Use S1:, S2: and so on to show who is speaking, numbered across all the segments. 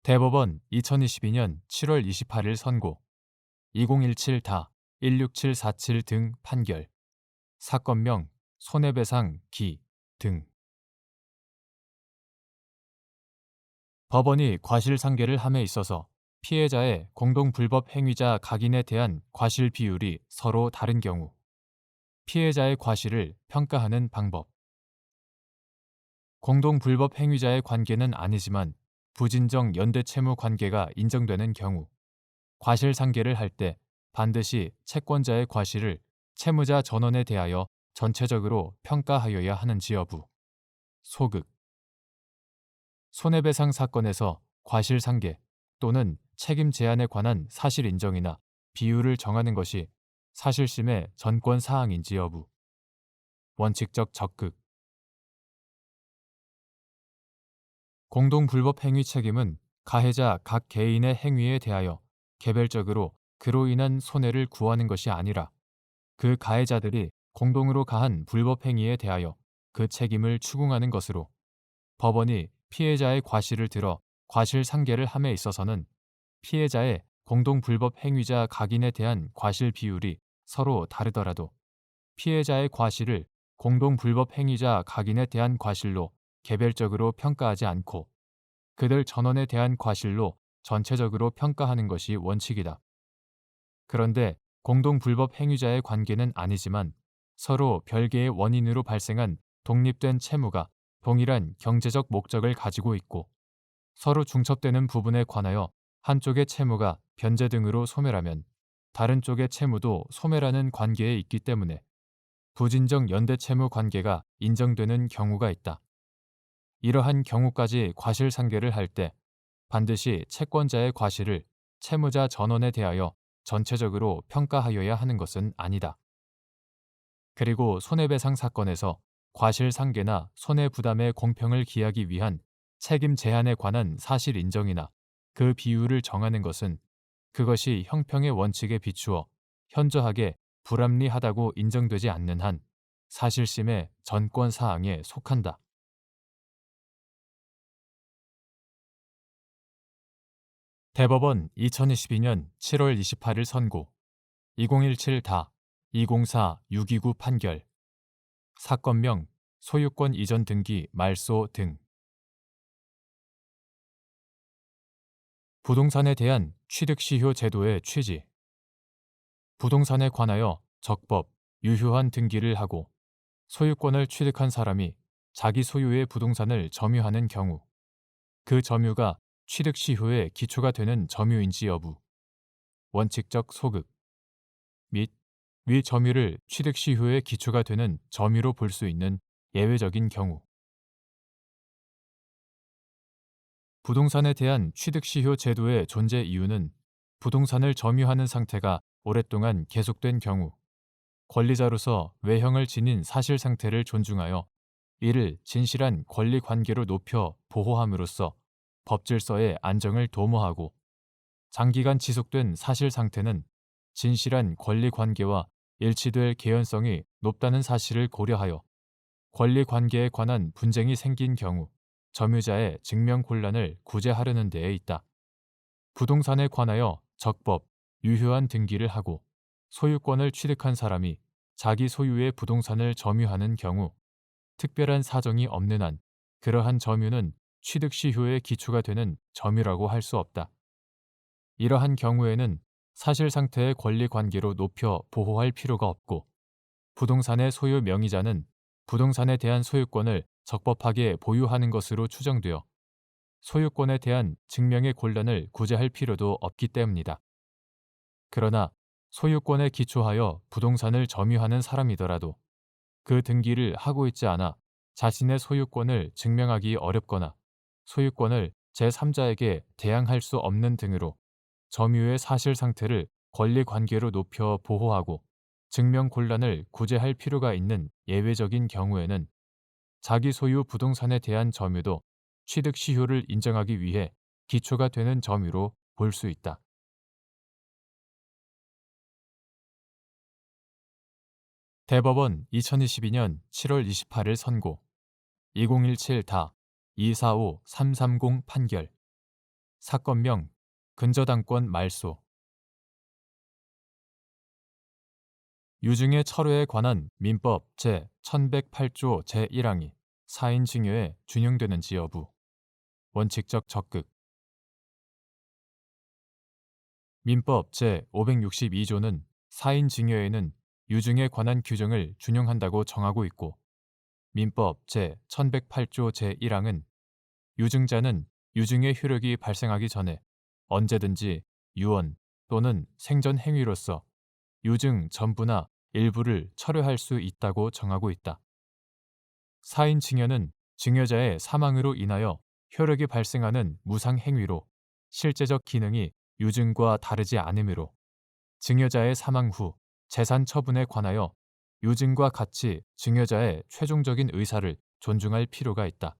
S1: 대법원 2022년 7월 28일 선고 2017다 16747 등 판결 사건명 손해배상 기 등 법원이 과실상계를 함에 있어서 피해자의 공동불법 행위자 각인에 대한 과실 비율이 서로 다른 경우 피해자의 과실을 평가하는 방법 공동불법 행위자의 관계는 아니지만 부진정 연대채무 관계가 인정되는 경우 과실상계를 할 때 반드시 채권자의 과실을 채무자 전원에 대하여 전체적으로 평가하여야 하는지 여부. 소극. 손해배상 사건에서 과실상계 또는 책임 제한에 관한 사실 인정이나 비율을 정하는 것이 사실심의 전권 사항인지 여부. 원칙적 적극. 공동불법 행위 책임은 가해자 각 개인의 행위에 대하여 개별적으로 그로 인한 손해를 구하는 것이 아니라 그 가해자들이 공동으로 가한 불법 행위에 대하여 그 책임을 추궁하는 것으로 법원이 피해자의 과실을 들어 과실상계를 함에 있어서는 피해자의 공동불법 행위자 각인에 대한 과실 비율이 서로 다르더라도 피해자의 과실을 공동불법 행위자 각인에 대한 과실로 개별적으로 평가하지 않고 그들 전원에 대한 과실로 전체적으로 평가하는 것이 원칙이다. 그런데 공동불법 행위자의 관계는 아니지만 서로 별개의 원인으로 발생한 독립된 채무가 동일한 경제적 목적을 가지고 있고 서로 중첩되는 부분에 관하여 한쪽의 채무가 변제 등으로 소멸하면 다른 쪽의 채무도 소멸하는 관계에 있기 때문에 부진정 연대채무 관계가 인정되는 경우가 있다. 이러한 경우까지 과실상계를 할 때 반드시 채권자의 과실을 채무자 전원에 대하여 전체적으로 평가하여야 하는 것은 아니다. 그리고 손해배상 사건에서 과실상계나 손해부담의 공평을 기하기 위한 책임 제한에 관한 사실 인정이나 그 비율을 정하는 것은 그것이 형평의 원칙에 비추어 현저하게 불합리하다고 인정되지 않는 한 사실심의 전권 사항에 속한다. 대법원 2022년 7월 28일 선고 2017다 204629 판결 사건명 소유권 이전 등기 말소 등 부동산에 대한 취득시효 제도의 취지 부동산에 관하여 적법, 유효한 등기를 하고 소유권을 취득한 사람이 자기 소유의 부동산을 점유하는 경우 그 점유가 취득시효의 기초가 되는 점유인지 여부 원칙적 소극 및 위 점유를 취득시효의 기초가 되는 점유로 볼 수 있는 예외적인 경우 부동산에 대한 취득시효 제도의 존재 이유는 부동산을 점유하는 상태가 오랫동안 계속된 경우 권리자로서 외형을 지닌 사실 상태를 존중하여 이를 진실한 권리 관계로 높여 보호함으로써 법질서의 안정을 도모하고 장기간 지속된 사실 상태는 진실한 권리 관계와 일치될 개연성이 높다는 사실을 고려하여 권리 관계에 관한 분쟁이 생긴 경우 점유자의 증명 곤란을 구제하려는 데에 있다. 부동산에 관하여 적법, 유효한 등기를 하고 소유권을 취득한 사람이 자기 소유의 부동산을 점유하는 경우 특별한 사정이 없는 한 그러한 점유는 취득시효의 기초가 되는 점유라고 할 수 없다. 이러한 경우에는 사실상태의 권리관계로 높여 보호할 필요가 없고 부동산의 소유 명의자는 부동산에 대한 소유권을 적법하게 보유하는 것으로 추정되어 소유권에 대한 증명의 곤란을 구제할 필요도 없기 때문이다. 그러나 소유권에 기초하여 부동산을 점유하는 사람이더라도 그 등기를 하고 있지 않아 자신의 소유권을 증명하기 어렵거나 소유권을 제3자에게 대항할 수 없는 등으로 점유의 사실 상태를 권리 관계로 높여 보호하고 증명 곤란을 구제할 필요가 있는 예외적인 경우에는 자기 소유 부동산에 대한 점유도 취득 시효를 인정하기 위해 기초가 되는 점유로 볼 수 있다. 대법원 2022년 7월 28일 선고 2017다 245330 판결 사건명 근저당권 말소. 유증의 철회에 관한 민법 제1108조 제1항이 사인 징여에 준용되는지 여부. 원칙적 적극. 민법 제562조는 사인 징여에는 유증에 관한 규정을 준용한다고 정하고 있고, 민법 제1108조 제1항은 유증자는 유증의 효력이 발생하기 전에 언제든지 유언 또는 생전 행위로서 유증 전부나 일부를 철회할 수 있다고 정하고 있다. 사인 징여는 증여자의 사망으로 인하여 효력이 발생하는 무상 행위로 실제적 기능이 유증과 다르지 않으므로 증여자의 사망 후 재산 처분에 관하여 유증과 같이 증여자의 최종적인 의사를 존중할 필요가 있다.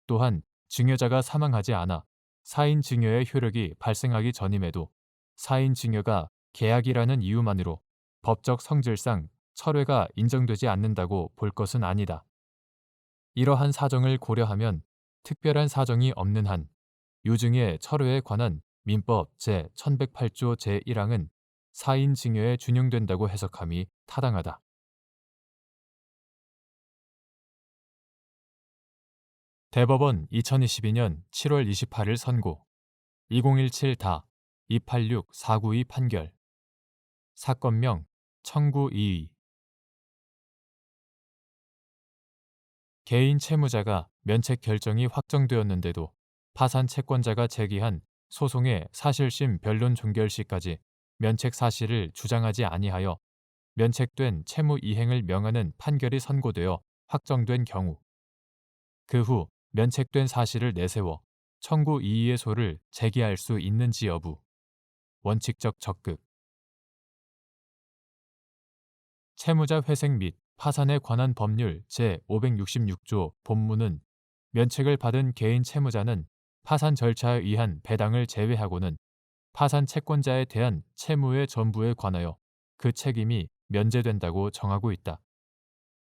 S1: 또한 증여자가 사망하지 않아 사인 증여의 효력이 발생하기 전임에도 사인 증여가 계약이라는 이유만으로 법적 성질상 철회가 인정되지 않는다고 볼 것은 아니다. 이러한 사정을 고려하면 특별한 사정이 없는 한 유증의 철회에 관한 민법 제1108조 제1항은 사인 증여에 준용된다고 해석함이 타당하다. 대법원 2022년 7월 28일 선고 2017다 286492 판결. 사건명 청구 2위. 개인 채무자가 면책 결정이 확정되었는데도 파산 채권자가 제기한 소송의 사실심 변론 종결 시까지 면책 사실을 주장하지 아니하여 면책된 채무 이행을 명하는 판결이 선고되어 확정된 경우, 그 후 면책된 사실을 내세워 청구 이의의 소를 제기할 수 있는지 여부. 원칙적 적극. 채무자 회생 및 파산에 관한 법률 제566조 본문은 면책을 받은 개인 채무자는 파산 절차에 의한 배당을 제외하고는 파산 채권자에 대한 채무의 전부에 관하여 그 책임이 면제된다고 정하고 있다.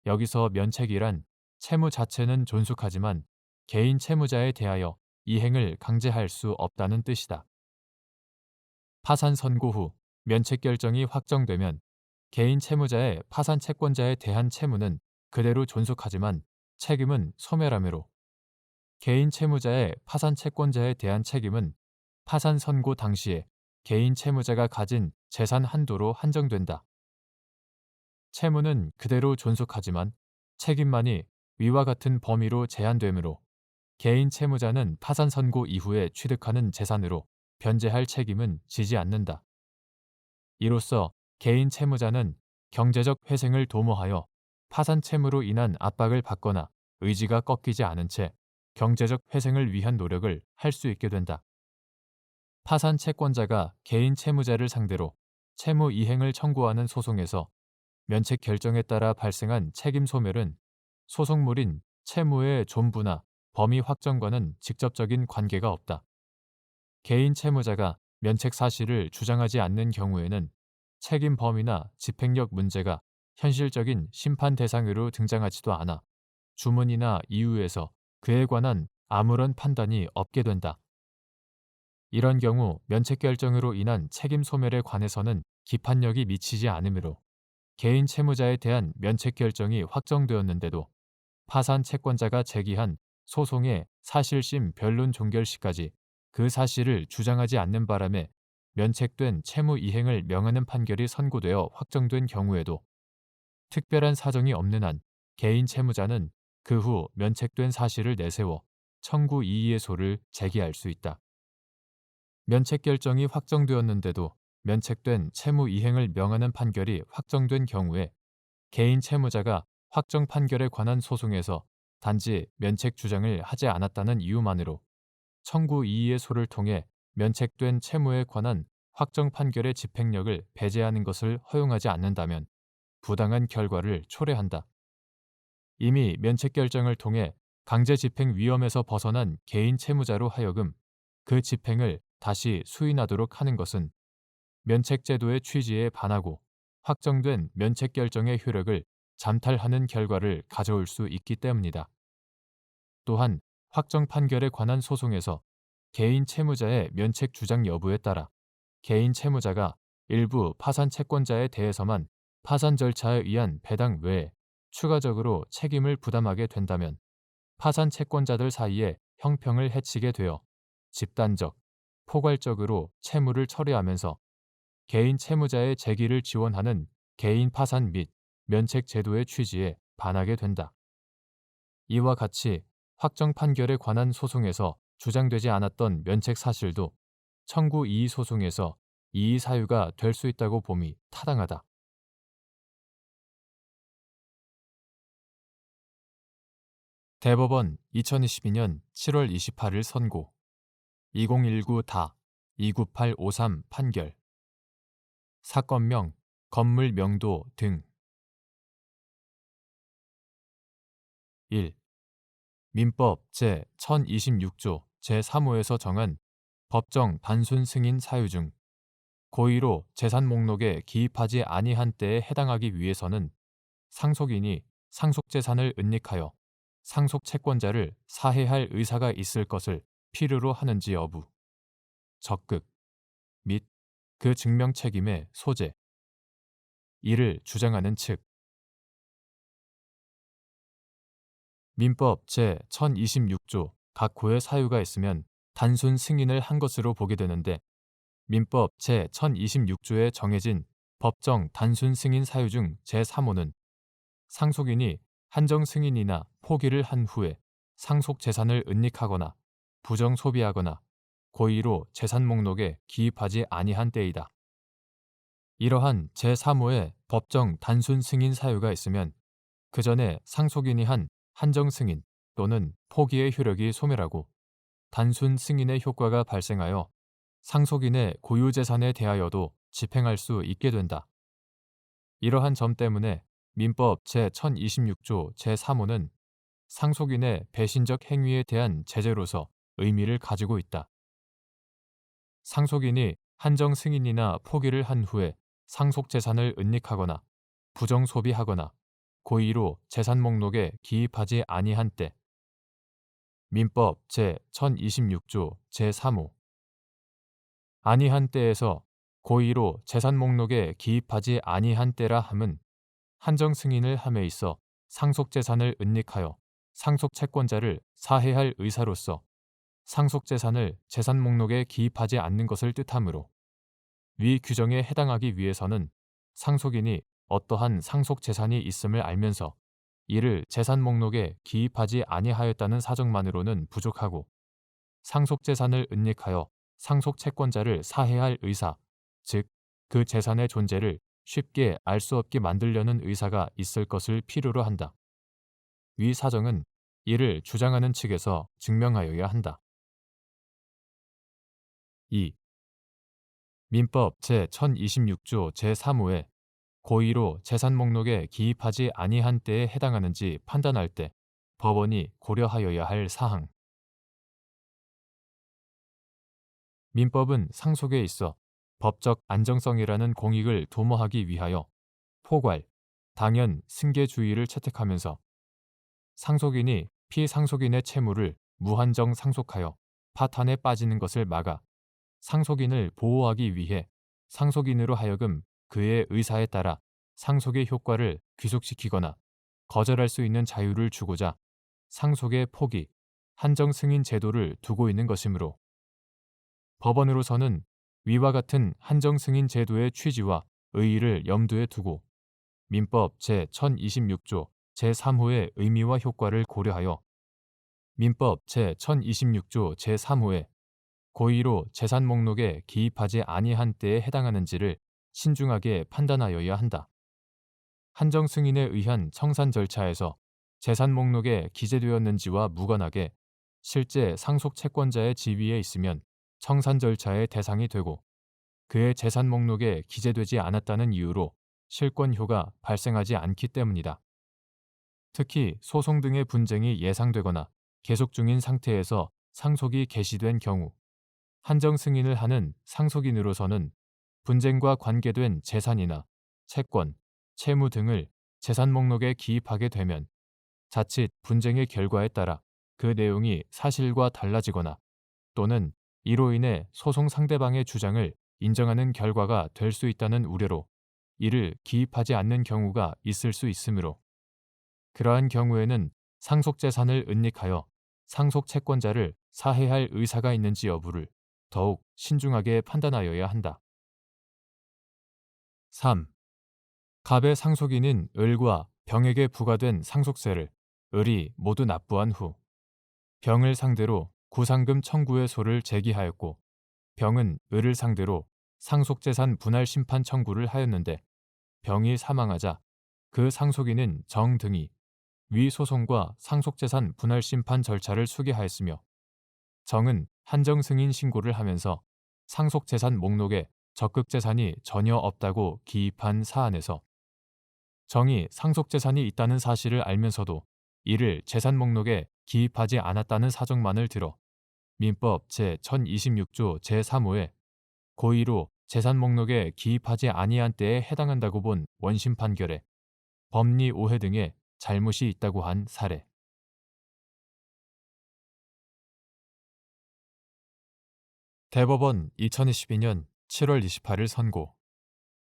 S1: 여기서 면책이란 채무 자체는 존속하지만 개인 채무자에 대하여 이행을 강제할 수 없다는 뜻이다. 파산 선고 후 면책 결정이 확정되면 개인 채무자의 파산 채권자에 대한 채무는 그대로 존속하지만 책임은 소멸하므로 개인 채무자의 파산 채권자에 대한 책임은 파산 선고 당시에 개인 채무자가 가진 재산 한도로 한정된다. 채무는 그대로 존속하지만 책임만이 위와 같은 범위로 제한되므로 개인 채무자는 파산 선고 이후에 취득하는 재산으로 변제할 책임은 지지 않는다. 이로써 개인 채무자는 경제적 회생을 도모하여 파산 채무로 인한 압박을 받거나 의지가 꺾이지 않은 채 경제적 회생을 위한 노력을 할 수 있게 된다. 파산 채권자가 개인 채무자를 상대로 채무 이행을 청구하는 소송에서 면책 결정에 따라 발생한 책임 소멸은 소송물인 채무의 존부나 범위 확정과는 직접적인 관계가 없다. 개인 채무자가 면책 사실을 주장하지 않는 경우에는 책임 범위나 집행력 문제가 현실적인 심판 대상으로 등장하지도 않아 주문이나 이유에서 그에 관한 아무런 판단이 없게 된다. 이런 경우 면책 결정으로 인한 책임 소멸에 관해서는 기판력이 미치지 않으므로 개인 채무자에 대한 면책 결정이 확정되었는데도 파산 채권자가 제기한 소송의 사실심 변론 종결 시까지 그 사실을 주장하지 않는 바람에 면책된 채무 이행을 명하는 판결이 선고되어 확정된 경우에도 특별한 사정이 없는 한 개인 채무자는 그 후 면책된 사실을 내세워 청구 이의의 소를 제기할 수 있다. 면책 결정이 확정되었는데도 면책된 채무 이행을 명하는 판결이 확정된 경우에 개인 채무자가 확정 판결에 관한 소송에서 단지 면책 주장을 하지 않았다는 이유만으로 청구 이의의 소를 통해 면책된 채무에 관한 확정 판결의 집행력을 배제하는 것을 허용하지 않는다면 부당한 결과를 초래한다. 이미 면책 결정을 통해 강제 집행 위험에서 벗어난 개인 채무자로 하여금 그 집행을 다시 수인하도록 하는 것은 면책 제도의 취지에 반하고 확정된 면책 결정의 효력을 잠탈하는 결과를 가져올 수 있기 때문이다. 또한 확정 판결에 관한 소송에서 개인 채무자의 면책 주장 여부에 따라 개인 채무자가 일부 파산 채권자에 대해서만 파산 절차에 의한 배당 외에 추가적으로 책임을 부담하게 된다면 파산 채권자들 사이에 형평을 해치게 되어 집단적, 포괄적으로 채무를 처리하면서 개인 채무자의 재기를 지원하는 개인 파산 및 면책 제도의 취지에 반하게 된다. 이와 같이 확정 판결에 관한 소송에서 주장되지 않았던 면책 사실도 청구 이의 소송에서 이의 사유가 될 수 있다고 봄이 타당하다. 대법원 2022년 7월 28일 선고 2019다 29853 판결 사건명 건물 명도 등 1. 민법 제1026조 제3호에서 정한 법정 단순 승인 사유 중 고의로 재산 목록에 기입하지 아니한 때에 해당하기 위해서는 상속인이 상속재산을 은닉하여 상속채권자를 사해할 의사가 있을 것을 필요로 하는지 여부, 적극 및 그 증명 책임의 소재, 이를 주장하는 측. 민법 제1026조 각 고의 사유가 있으면 단순 승인을 한 것으로 보게 되는데 민법 제1026조에 정해진 법정 단순 승인 사유 중 제3호는 상속인이 한정 승인이나 포기를 한 후에 상속 재산을 은닉하거나 부정 소비하거나 고의로 재산 목록에 기입하지 아니한 때이다. 이러한 제3호의 법정 단순 승인 사유가 있으면 그 전에 상속인이 한 한정 승인 또는 포기의 효력이 소멸하고 단순 승인의 효과가 발생하여 상속인의 고유 재산에 대하여도 집행할 수 있게 된다. 이러한 점 때문에 민법 제1026조 제3호는 상속인의 배신적 행위에 대한 제재로서 의미를 가지고 있다. 상속인이 한정 승인이나 포기를 한 후에 상속 재산을 은닉하거나 부정 소비하거나 고의로 재산 목록에 기입하지 아니한 때 민법 제1026조 제3호 아니한 때에서 고의로 재산 목록에 기입하지 아니한 때라 함은 한정 승인을 함에 있어 상속 재산을 은닉하여 상속 채권자를 사해할 의사로서 상속 재산을 재산 목록에 기입하지 않는 것을 뜻하므로 위 규정에 해당하기 위해서는 상속인이 어떠한 상속 재산이 있음을 알면서 이를 재산 목록에 기입하지 아니하였다는 사정만으로는 부족하고 상속 재산을 은닉하여 상속 채권자를 사해할 의사, 즉 그 재산의 존재를 쉽게 알 수 없게 만들려는 의사가 있을 것을 필요로 한다. 위 사정은 이를 주장하는 측에서 증명하여야 한다. 2. 민법 제1026조 제3호에 고의로 재산 목록에 기입하지 아니한 때에 해당하는지 판단할 때 법원이 고려하여야 할 사항. 민법은 상속에 있어 법적 안정성이라는 공익을 도모하기 위하여 포괄, 당연, 승계주의를 채택하면서 상속인이 피상속인의 채무를 무한정 상속하여 파탄에 빠지는 것을 막아 상속인을 보호하기 위해 상속인으로 하여금 그의 의사에 따라 상속의 효과를 귀속시키거나 거절할 수 있는 자유를 주고자 상속의 포기, 한정 승인 제도를 두고 있는 것이므로 법원으로서는 위와 같은 한정 승인 제도의 취지와 의의를 염두에 두고 민법 제1026조 제3호의 의미와 효과를 고려하여 민법 제1026조 제3호에 고의로 재산 목록에 기입하지 아니한 때에 해당하는지를 신중하게 판단하여야 한다. 한정 승인에 의한 청산 절차에서 재산 목록에 기재되었는지와 무관하게 실제 상속 채권자의 지위에 있으면 청산 절차의 대상이 되고 그의 재산 목록에 기재되지 않았다는 이유로 실권효가 발생하지 않기 때문이다. 특히 소송 등의 분쟁이 예상되거나 계속 중인 상태에서 상속이 개시된 경우 한정 승인을 하는 상속인으로서는 분쟁과 관계된 재산이나 채권, 채무 등을 재산 목록에 기입하게 되면 자칫 분쟁의 결과에 따라 그 내용이 사실과 달라지거나 또는 이로 인해 소송 상대방의 주장을 인정하는 결과가 될 수 있다는 우려로 이를 기입하지 않는 경우가 있을 수 있으므로 그러한 경우에는 상속재산을 은닉하여 상속채권자를 사해할 의사가 있는지 여부를 더욱 신중하게 판단하여야 한다. 3. 갑의 상속인인 을과 병에게 부과된 상속세를 을이 모두 납부한 후 병을 상대로 구상금 청구의 소를 제기하였고 병은 을을 상대로 상속재산 분할 심판 청구를 하였는데 병이 사망하자 그 상속인은 정 등이 위 소송과 상속재산 분할 심판 절차를 수기하였으며 정은 한정 승인 신고를 하면서 상속재산 목록에 적극재산이 전혀 없다고 기입한 사안에서 정이 상속재산이 있다는 사실을 알면서도 이를 재산 목록에 기입하지 않았다는 사정만을 들어 민법 제1026조 제3호에 고의로 재산 목록에 기입하지 아니한 때에 해당한다고 본 원심 판결에 법리 오해 등의 잘못이 있다고 한 사례. 대법원 2022년 7월 28일 선고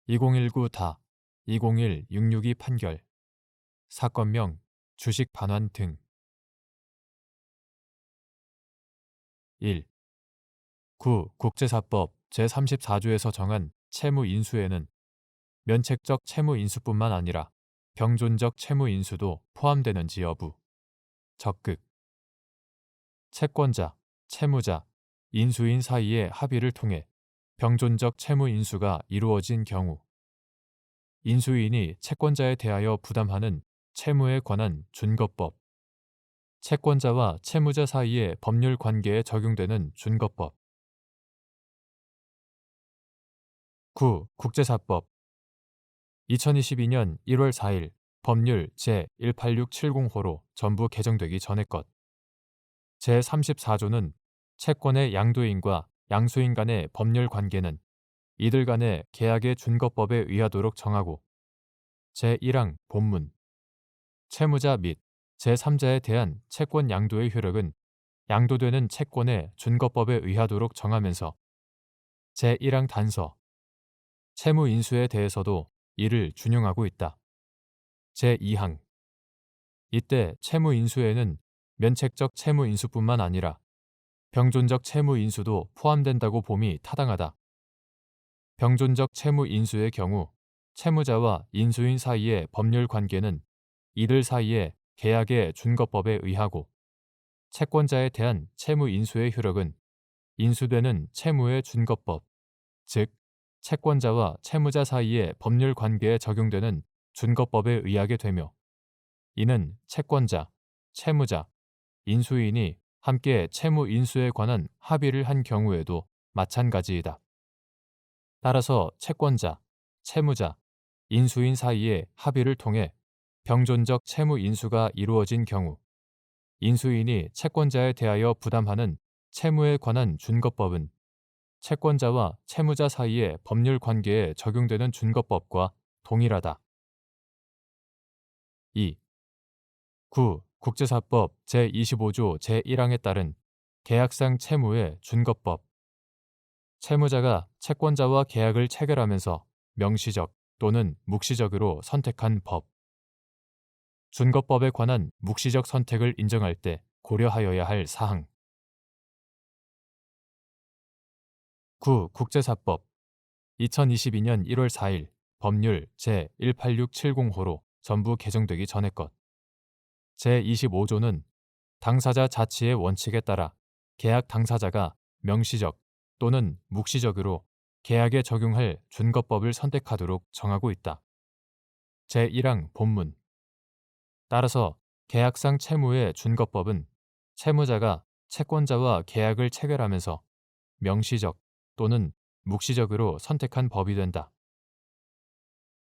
S1: 2019 다 2021 662 판결 사건명 주식 반환 등 1. 구 국제사법 제34조에서 정한 채무인수에는 면책적 채무인수뿐만 아니라 병존적 채무인수도 포함되는지 여부 적극 채권자, 채무자, 인수인 사이의 합의를 통해 병존적 채무인수가 이루어진 경우 인수인이 채권자에 대하여 부담하는 채무에 관한 준거법 채권자와 채무자 사이의 법률 관계에 적용되는 준거법 9. 국제사법 2022년 1월 4일 법률 제18670호로 전부 개정되기 전의 것 제34조는 채권의 양도인과 양수인 간의 법률 관계는 이들 간의 계약의 준거법에 의하도록 정하고 제1항 본문 채무자 및 제3자에 대한 채권 양도의 효력은 양도되는 채권의 준거법에 의하도록 정하면서 제1항 단서 채무 인수에 대해서도 이를 준용하고 있다. 제2항 이때 채무 인수에는 면책적 채무 인수뿐만 아니라 병존적 채무 인수도 포함된다고 봄이 타당하다. 병존적 채무 인수의 경우 채무자와 인수인 사이의 법률 관계는 이들 사이의 계약의 준거법에 의하고 채권자에 대한 채무 인수의 효력은 인수되는 채무의 준거법, 즉 채권자와 채무자 사이의 법률 관계에 적용되는 준거법에 의하게 되며 이는 채권자, 채무자, 인수인이 함께 채무 인수에 관한 합의를 한 경우에도 마찬가지이다. 따라서 채권자, 채무자, 인수인 사이의 합의를 통해 병존적 채무 인수가 이루어진 경우 인수인이 채권자에 대하여 부담하는 채무에 관한 준거법은 채권자와 채무자 사이의 법률 관계에 적용되는 준거법과 동일하다. 2. 9. 국제사법 제25조 제1항에 따른 계약상 채무의 준거법 채무자가 채권자와 계약을 체결하면서 명시적 또는 묵시적으로 선택한 법 준거법에 관한 묵시적 선택을 인정할 때 고려하여야 할 사항 9. 국제사법 2022년 1월 4일 법률 제18670호로 전부 개정되기 전의 것 제25조는 당사자 자치의 원칙에 따라 계약 당사자가 명시적 또는 묵시적으로 계약에 적용할 준거법을 선택하도록 정하고 있다. 제1항 본문 따라서 계약상 채무의 준거법은 채무자가 채권자와 계약을 체결하면서 명시적 또는 묵시적으로 선택한 법이 된다.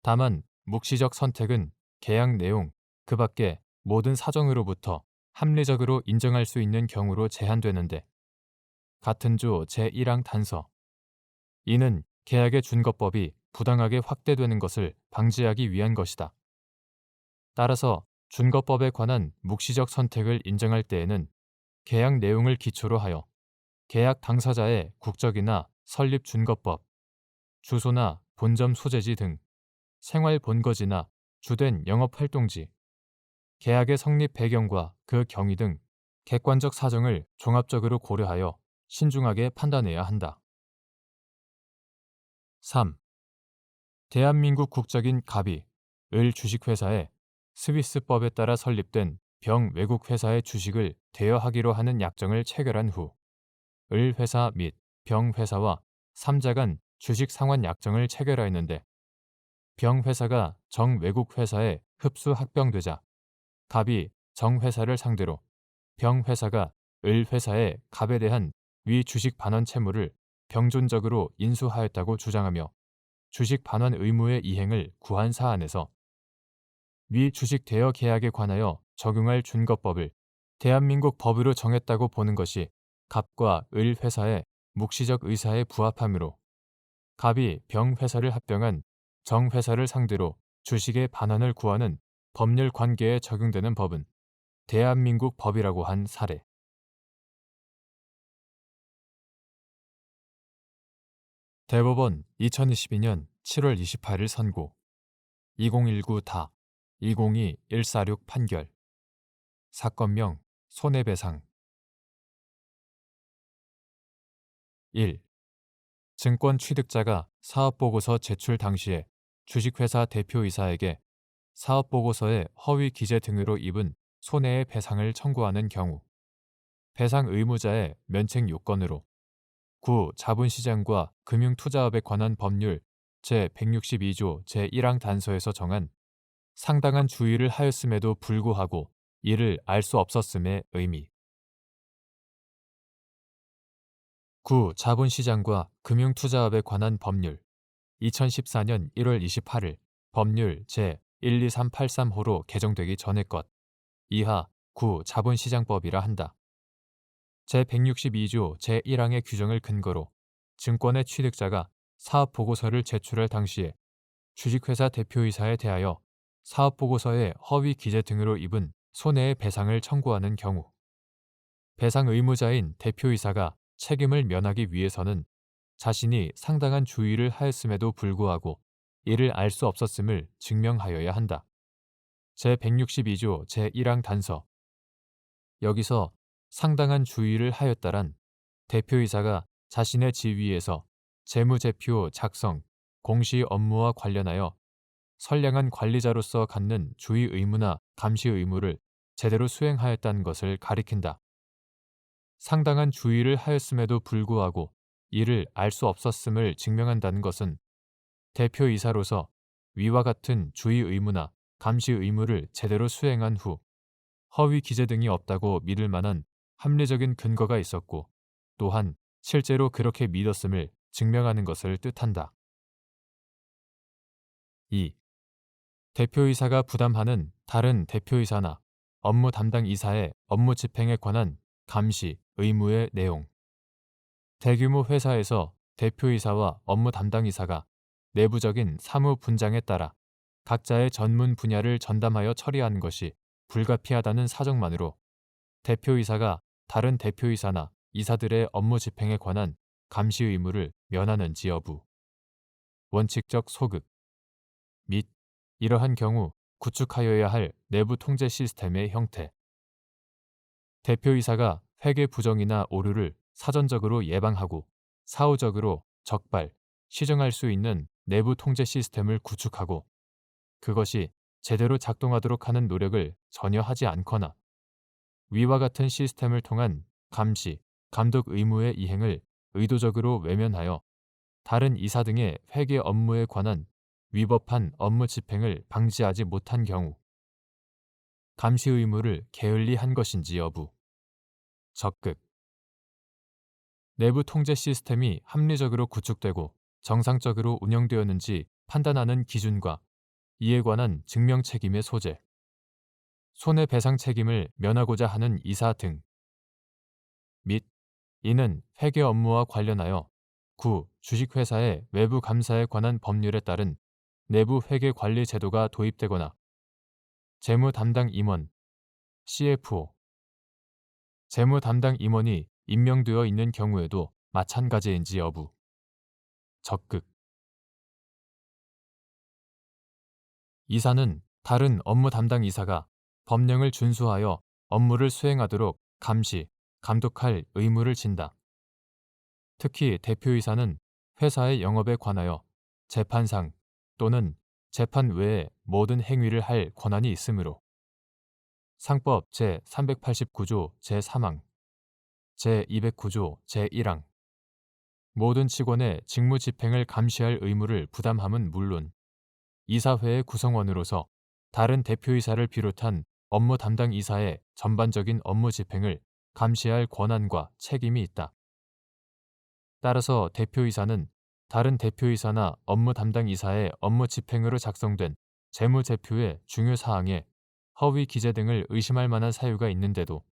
S1: 다만 묵시적 선택은 계약 내용 그 밖의 모든 사정으로부터 합리적으로 인정할 수 있는 경우로 제한되는데 같은 조 제1항 단서 이는 계약의 준거법이 부당하게 확대되는 것을 방지하기 위한 것이다. 따라서 준거법에 관한 묵시적 선택을 인정할 때에는 계약 내용을 기초로 하여 계약 당사자의 국적이나 설립 준거법, 주소나 본점 소재지 등, 생활 본거지나 주된 영업 활동지, 계약의 성립 배경과 그 경위 등 객관적 사정을 종합적으로 고려하여 신중하게 판단해야 한다. 3. 대한민국 국적인 갑이 을 주식회사에 스위스법에 따라 설립된 병 외국 회사의 주식을 대여하기로 하는 약정을 체결한 후 을 회사 및 병 회사와 3자 간 주식 상환 약정을 체결하였는데 병 회사가 정 외국 회사에 흡수 합병되자 갑이 정 회사를 상대로 병 회사가 을 회사에 갑에 대한 위 주식 반환 채무를 병존적으로 인수하였다고 주장하며 주식 반환 의무의 이행을 구한 사안에서 위 주식 대여 계약에 관하여 적용할 준거법을 대한민국 법으로 정했다고 보는 것이 갑과 을 회사의 묵시적 의사에 부합하므로 갑이 병 회사를 합병한 정 회사를 상대로 주식의 반환을 구하는 법률 관계에 적용되는 법은 대한민국 법이라고 한 사례. 대법원 2022년 7월 28일 선고 2019 다 202146 판결 사건명 손해배상 1. 증권 취득자가 사업보고서 제출 당시에 주식회사 대표이사에게 사업보고서의 허위 기재 등으로 입은 손해의 배상을 청구하는 경우 배상 의무자의 면책 요건으로 구. 자본시장과 금융투자업에 관한 법률 제162조 제1항 단서에서 정한 상당한 주의를 하였음에도 불구하고 이를 알 수 없었음의 의미. 9. 자본시장과 금융투자업에 관한 법률 2014년 1월 28일 법률 제12383호로 개정되기 전의 것 이하 9. 자본시장법이라 한다. 제162조 제1항의 규정을 근거로 증권의 취득자가 사업보고서를 제출할 당시에 주식회사 대표이사에 대하여 사업보고서의 허위 기재 등으로 입은 손해의 배상을 청구하는 경우 배상 의무자인 대표이사가 책임을 면하기 위해서는 자신이 상당한 주의를 하였음에도 불구하고 이를 알 수 없었음을 증명하여야 한다. 제162조 제1항 단서 여기서 상당한 주의를 하였다란 대표이사가 자신의 지위에서 재무제표 작성, 공시 업무와 관련하여 선량한 관리자로서 갖는 주의 의무나 감시 의무를 제대로 수행하였다는 것을 가리킨다. 상당한 주의를 하였음에도 불구하고 이를 알 수 없었음을 증명한다는 것은 대표이사로서 위와 같은 주의 의무나 감시 의무를 제대로 수행한 후 허위 기재 등이 없다고 믿을 만한 합리적인 근거가 있었고 또한 실제로 그렇게 믿었음을 증명하는 것을 뜻한다. 2. 대표이사가 부담하는 다른 대표이사나 업무 담당 이사의 업무 집행에 관한 감시, 의무의 내용. 대규모 회사에서 대표이사와 업무 담당 이사가 내부적인 사무 분장에 따라 각자의 전문 분야를 전담하여 처리하는 것이 불가피하다는 사정만으로 대표이사가 다른 대표이사나 이사들의 업무 집행에 관한 감시 의무를 면하는지 여부, 원칙적 소극 및 이러한 경우 구축하여야 할 내부 통제 시스템의 형태, 대표이사가 회계 부정이나 오류를 사전적으로 예방하고 사후적으로 적발, 시정할 수 있는 내부 통제 시스템을 구축하고 그것이 제대로 작동하도록 하는 노력을 전혀 하지 않거나 위와 같은 시스템을 통한 감시, 감독 의무의 이행을 의도적으로 외면하여 다른 이사 등의 회계 업무에 관한 위법한 업무 집행을 방지하지 못한 경우 감시 의무를 게을리 한 것인지 여부, 적극 내부 통제 시스템이 합리적으로 구축되고 정상적으로 운영되었는지 판단하는 기준과 이에 관한 증명 책임의 소재, 손해배상 책임을 면하고자 하는 이사 등 및 이는 회계 업무와 관련하여 구. 주식회사의 외부 감사에 관한 법률에 따른 내부 회계 관리 제도가 도입되거나 재무 담당 임원 CFO 재무 담당 임원이 임명되어 있는 경우에도 마찬가지인지 여부. 적극. 이사는 다른 업무 담당 이사가 법령을 준수하여 업무를 수행하도록 감시, 감독할 의무를 진다. 특히 대표이사는 회사의 영업에 관하여 재판상 또는 재판 외의 모든 행위를 할 권한이 있으므로 상법 제389조 제3항, 제209조 제1항 모든 직원의 직무 집행을 감시할 의무를 부담함은 물론 이사회의 구성원으로서 다른 대표이사를 비롯한 업무 담당 이사의 전반적인 업무 집행을 감시할 권한과 책임이 있다. 따라서 대표이사는 다른 대표이사나 업무 담당 이사의 업무 집행으로 작성된 재무제표의 중요 사항에 허위 기재 등을 의심할 만한 사유가 있는데도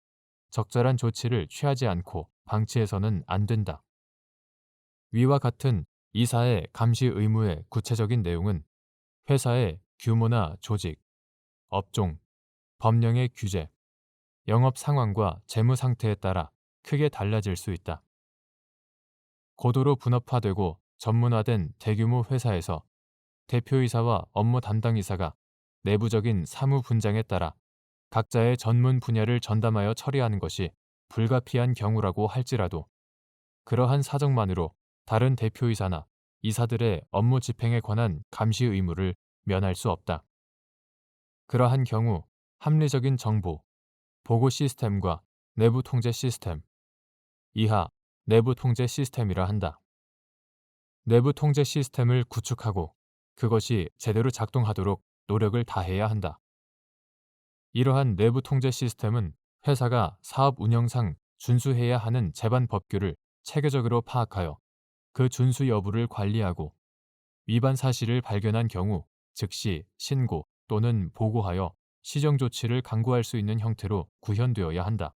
S1: 적절한 조치를 취하지 않고 방치해서는 안 된다. 위와 같은 이사의 감시 의무의 구체적인 내용은 회사의 규모나 조직, 업종, 법령의 규제, 영업 상황과 재무 상태에 따라 크게 달라질 수 있다. 고도로 분업화되고 전문화된 대규모 회사에서 대표이사와 업무 담당이사가 내부적인 사무 분장에 따라 각자의 전문 분야를 전담하여 처리하는 것이 불가피한 경우라고 할지라도 그러한 사정만으로 다른 대표이사나 이사들의 업무 집행에 관한 감시 의무를 면할 수 없다. 그러한 경우 합리적인 정보, 보고 시스템과 내부 통제 시스템, 이하 내부 통제 시스템이라 한다. 내부 통제 시스템을 구축하고 그것이 제대로 작동하도록 노력을 다해야 한다. 이러한 내부 통제 시스템은 회사가 사업 운영상 준수해야 하는 제반 법규를 체계적으로 파악하여 그 준수 여부를 관리하고 위반 사실을 발견한 경우 즉시 신고 또는 보고하여 시정 조치를 강구할 수 있는 형태로 구현되어야 한다.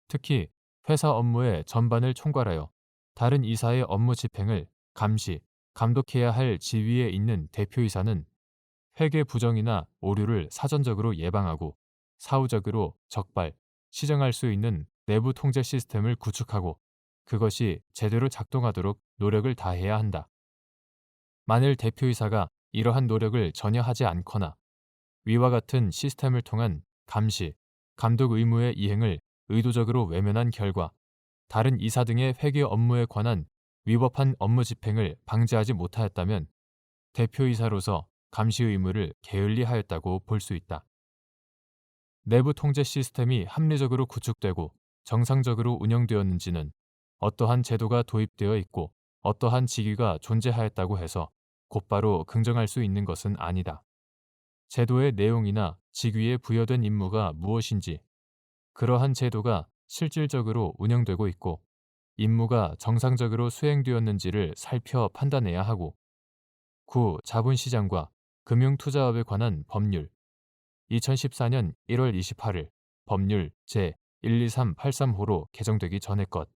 S1: 특히 회사 업무의 전반을 총괄하여 다른 이사의 업무 집행을 감시, 감독해야 할 지위에 있는 대표이사는 회계 부정이나 오류를 사전적으로 예방하고 사후적으로 적발, 시정할 수 있는 내부 통제 시스템을 구축하고 그것이 제대로 작동하도록 노력을 다해야 한다. 만일 대표이사가 이러한 노력을 전혀 하지 않거나 위와 같은 시스템을 통한 감시, 감독 의무의 이행을 의도적으로 외면한 결과 다른 이사 등의 회계 업무에 관한 위법한 업무 집행을 방지하지 못하였다면 대표이사로서 감시 의무를 게을리하였다고 볼 수 있다. 내부 통제 시스템이 합리적으로 구축되고 정상적으로 운영되었는지는 어떠한 제도가 도입되어 있고 어떠한 직위가 존재하였다고 해서 곧바로 긍정할 수 있는 것은 아니다. 제도의 내용이나 직위에 부여된 임무가 무엇인지, 그러한 제도가 실질적으로 운영되고 있고 임무가 정상적으로 수행되었는지를 살펴 판단해야 하고 자본시장과 금융투자업에 관한 법률 2014년 1월 28일 법률 제12383호로 개정되기 전의 것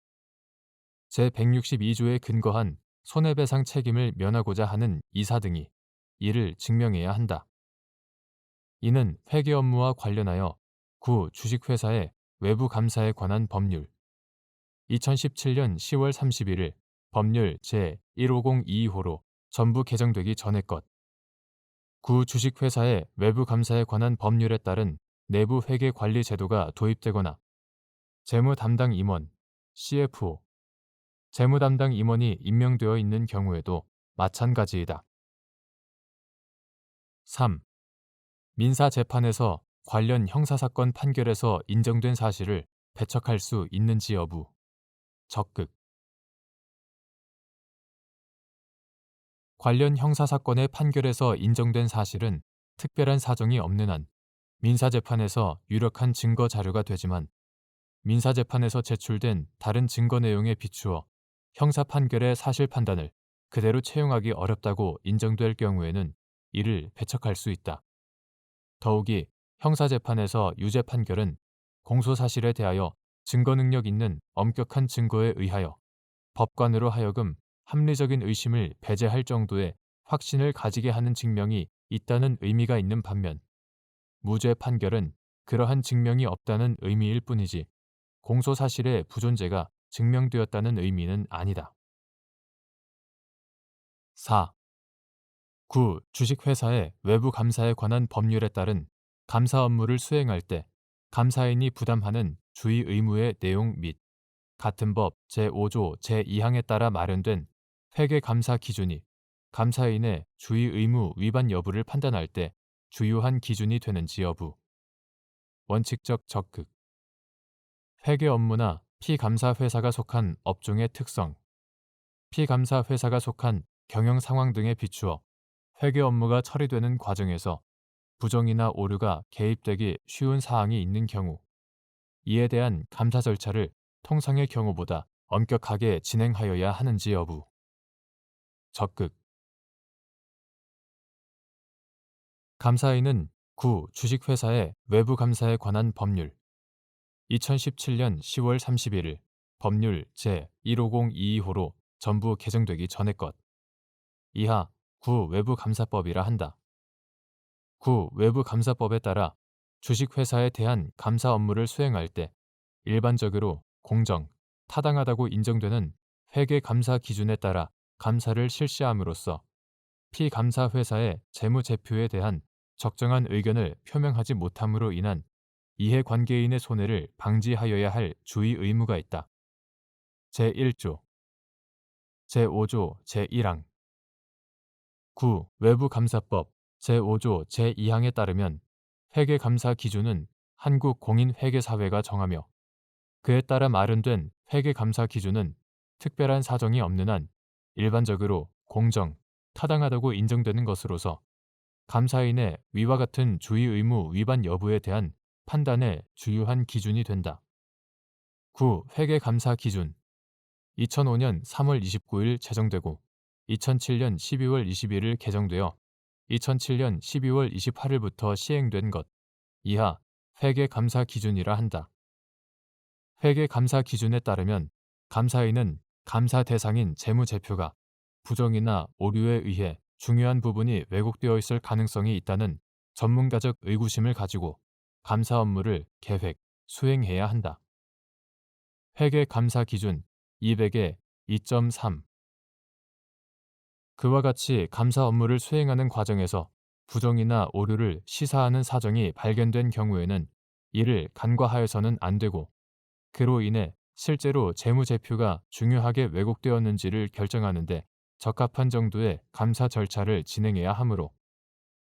S1: 제162조에 근거한 손해배상 책임을 면하고자 하는 이사 등이 이를 증명해야 한다. 이는 회계 업무와 관련하여 주식회사의 외부 감사에 관한 법률 2017년 10월 31일 법률 제15022호로 전부 개정되기 전의 것 주식회사의 외부 감사에 관한 법률에 따른 내부 회계 관리 제도가 도입되거나 재무 담당 임원, CFO, 재무 담당 임원이 임명되어 있는 경우에도 마찬가지이다. 3. 민사재판에서 관련 형사사건 판결에서 인정된 사실을 배척할 수 있는지 여부. 적극. 관련 형사사건의 판결에서 인정된 사실은 특별한 사정이 없는 한 민사재판에서 유력한 증거 자료가 되지만 민사재판에서 제출된 다른 증거 내용에 비추어 형사 판결의 사실 판단을 그대로 채용하기 어렵다고 인정될 경우에는 이를 배척할 수 있다. 더욱이 형사재판에서 유죄 판결은 공소사실에 대하여 증거 능력 있는 엄격한 증거에 의하여 법관으로 하여금 합리적인 의심을 배제할 정도의 확신을 가지게 하는 증명이 있다는 의미가 있는 반면 무죄 판결은 그러한 증명이 없다는 의미일 뿐이지 공소 사실의 부존재가 증명되었다는 의미는 아니다. 4. 9. 주식회사의 외부 감사에 관한 법률에 따른 감사 업무를 수행할 때 감사인이 부담하는 주의 의무의 내용 및 같은 법 제5조 제2항에 따라 마련된 회계 감사 기준이 감사인의 주의 의무 위반 여부를 판단할 때 주요한 기준이 되는지 여부. 원칙적 적극. 회계 업무나 피감사 회사가 속한 업종의 특성, 피감사 회사가 속한 경영 상황 등에 비추어 회계 업무가 처리되는 과정에서 부정이나 오류가 개입되기 쉬운 사항이 있는 경우, 이에 대한 감사 절차를 통상의 경우보다 엄격하게 진행하여야 하는지 여부. 적극. 감사인은 구 주식회사의 외부 감사에 관한 법률 2017년 10월 31일 법률 제1502호로 전부 개정되기 전의 것 이하 구 외부감사법이라 한다. 구 외부감사법에 따라 주식회사에 대한 감사 업무를 수행할 때 일반적으로 공정, 타당하다고 인정되는 회계 감사 기준에 따라 감사를 실시함으로써 피감사 회사의 재무제표에 대한 적정한 의견을 표명하지 못함으로 인한 이해관계인의 손해를 방지하여야 할 주의 의무가 있다. 제1조, 제5조 제1항 9. 외부감사법 제5조 제2항에 따르면 회계감사 기준은 한국공인회계사회가 정하며 그에 따라 마련된 회계감사 기준은 특별한 사정이 없는 한 일반적으로 공정, 타당하다고 인정되는 것으로서 감사인의 위와 같은 주의 의무 위반 여부에 대한 판단의 주요한 기준이 된다. 9. 회계감사 기준 2005년 3월 29일 제정되고 2007년 12월 21일 개정되어 2007년 12월 28일부터 시행된 것 이하 회계감사 기준이라 한다. 회계감사 기준에 따르면 감사인은 감사 대상인 재무제표가 부정이나 오류에 의해 중요한 부분이 왜곡되어 있을 가능성이 있다는 전문가적 의구심을 가지고 감사 업무를 계획, 수행해야 한다. 회계감사 기준 200의 2.3 그와 같이 감사 업무를 수행하는 과정에서 부정이나 오류를 시사하는 사정이 발견된 경우에는 이를 간과하여서는 안 되고 그로 인해 실제로 재무제표가 중요하게 왜곡되었는지를 결정하는 데 적합한 정도의 감사 절차를 진행해야 하므로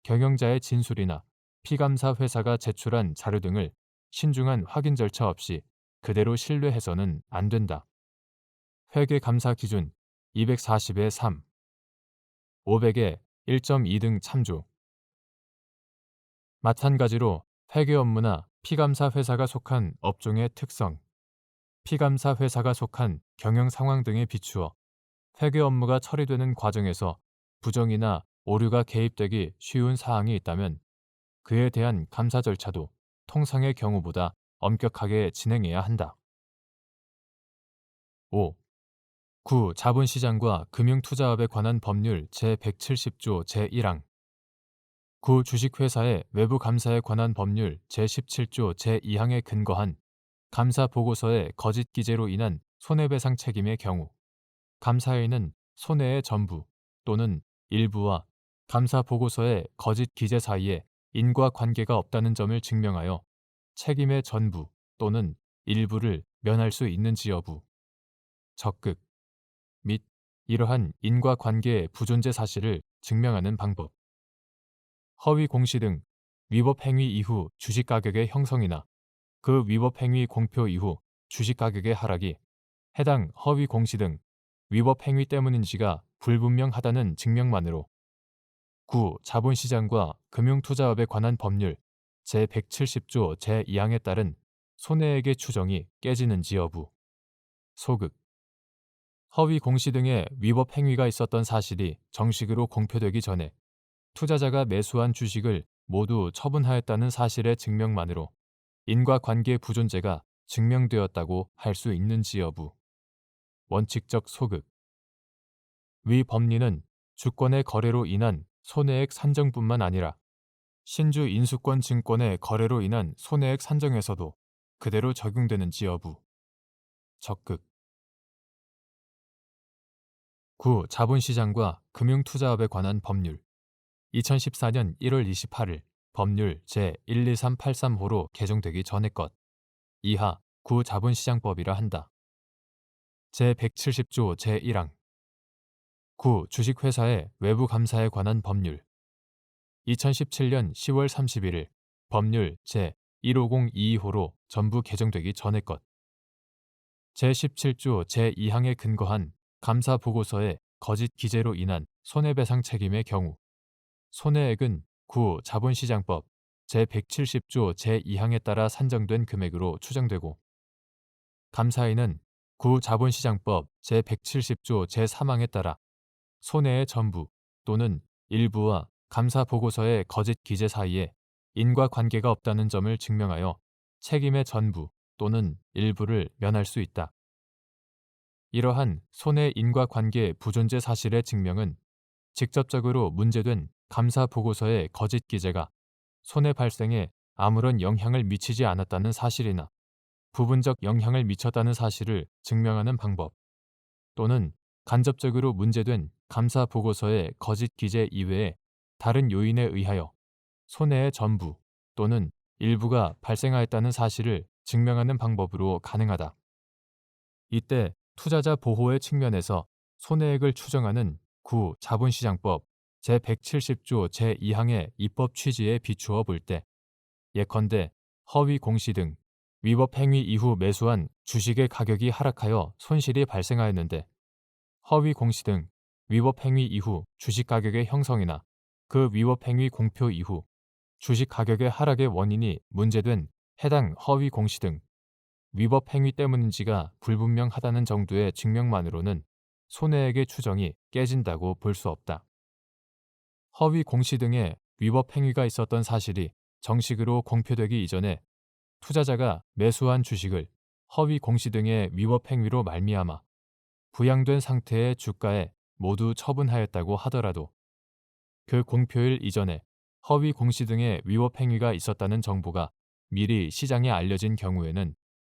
S1: 경영자의 진술이나 피감사 회사가 제출한 자료 등을 신중한 확인 절차 없이 그대로 신뢰해서는 안 된다. 회계감사 기준 240의 3, 500의 1.2 등 참조. 마찬가지로 회계 업무나 피감사 회사가 속한 업종의 특성, 피감사 회사가 속한 경영 상황 등에 비추어 회계 업무가 처리되는 과정에서 부정이나 오류가 개입되기 쉬운 사항이 있다면 그에 대한 감사 절차도 통상의 경우보다 엄격하게 진행해야 한다. 5. 구 자본시장과 금융투자업에 관한 법률 제170조 제1항 구 주식회사의 외부 감사에 관한 법률 제17조 제2항에 근거한 감사 보고서의 거짓 기재로 인한 손해배상 책임의 경우 감사인은 손해의 전부 또는 일부와 감사 보고서의 거짓 기재 사이에 인과관계가 없다는 점을 증명하여 책임의 전부 또는 일부를 면할 수 있는지 여부, 적극 및 이러한 인과관계의 부존재 사실을 증명하는 방법, 허위 공시 등 위법 행위 이후 주식가격의 형성이나 그 위법 행위 공표 이후 주식가격의 하락이 해당 허위 공시 등 위법 행위 때문인지가 불분명하다는 증명만으로 구 자본시장과 금융투자업에 관한 법률 제170조 제2항에 따른 손해액의 추정이 깨지는지 여부, 소극, 허위 공시 등의 위법 행위가 있었던 사실이 정식으로 공표되기 전에 투자자가 매수한 주식을 모두 처분하였다는 사실의 증명만으로 인과관계 부존재가 증명되었다고 할 수 있는지 여부, 원칙적 소극. 위 법리는 주권의 거래로 인한 손해액 산정뿐만 아니라 신주 인수권 증권의 거래로 인한 손해액 산정에서도 그대로 적용되는지 여부, 적극. 9. 자본시장과 금융투자업에 관한 법률. 2014년 1월 28일 법률 제12383호로 개정되기 전의 것. 이하 9 자본시장법이라 한다. 제170조 제1항. 9. 주식회사의 외부 감사에 관한 법률. 2017년 10월 31일 법률 제15022호로 전부 개정되기 전의 것. 제17조 제2항에 근거한 감사 보고서의 거짓 기재로 인한 손해배상 책임의 경우 손해액은 구 자본시장법 제170조 제2항에 따라 산정된 금액으로 추정되고 감사인은 구 자본시장법 제170조 제3항에 따라 손해의 전부 또는 일부와 감사 보고서의 거짓 기재 사이에 인과관계가 없다는 점을 증명하여 책임의 전부 또는 일부를 면할 수 있다. 이러한 손해 인과관계 부존재 사실의 증명은 직접적으로 문제된 감사 보고서의 거짓 기재가 손해 발생에 아무런 영향을 미치지 않았다는 사실이나 부분적 영향을 미쳤다는 사실을 증명하는 방법 또는 간접적으로 문제된 감사 보고서의 거짓 기재 이외에 다른 요인에 의하여 손해의 전부 또는 일부가 발생하였다는 사실을 증명하는 방법으로 가능하다. 이때 투자자 보호의 측면에서 손해액을 추정하는 구 자본시장법 제170조 제2항의 입법 취지에 비추어 볼 때 예컨대 허위 공시 등 위법 행위 이후 매수한 주식의 가격이 하락하여 손실이 발생하였는데 허위 공시 등 위법 행위 이후 주식 가격의 형성이나 그 위법 행위 공표 이후 주식 가격의 하락의 원인이 문제된 해당 허위 공시 등 위법 행위 때문인지가 불분명하다는 정도의 증명만으로는 손해액의 추정이 깨진다고 볼 수 없다. 허위 공시 등의 위법 행위가 있었던 사실이 정식으로 공표되기 이전에 투자자가 매수한 주식을 허위 공시 등의 위법 행위로 말미암아 부양된 상태의 주가에 모두 처분하였다고 하더라도 그 공표일 이전에 허위 공시 등의 위법 행위가 있었다는 정보가 미리 시장에 알려진 경우에는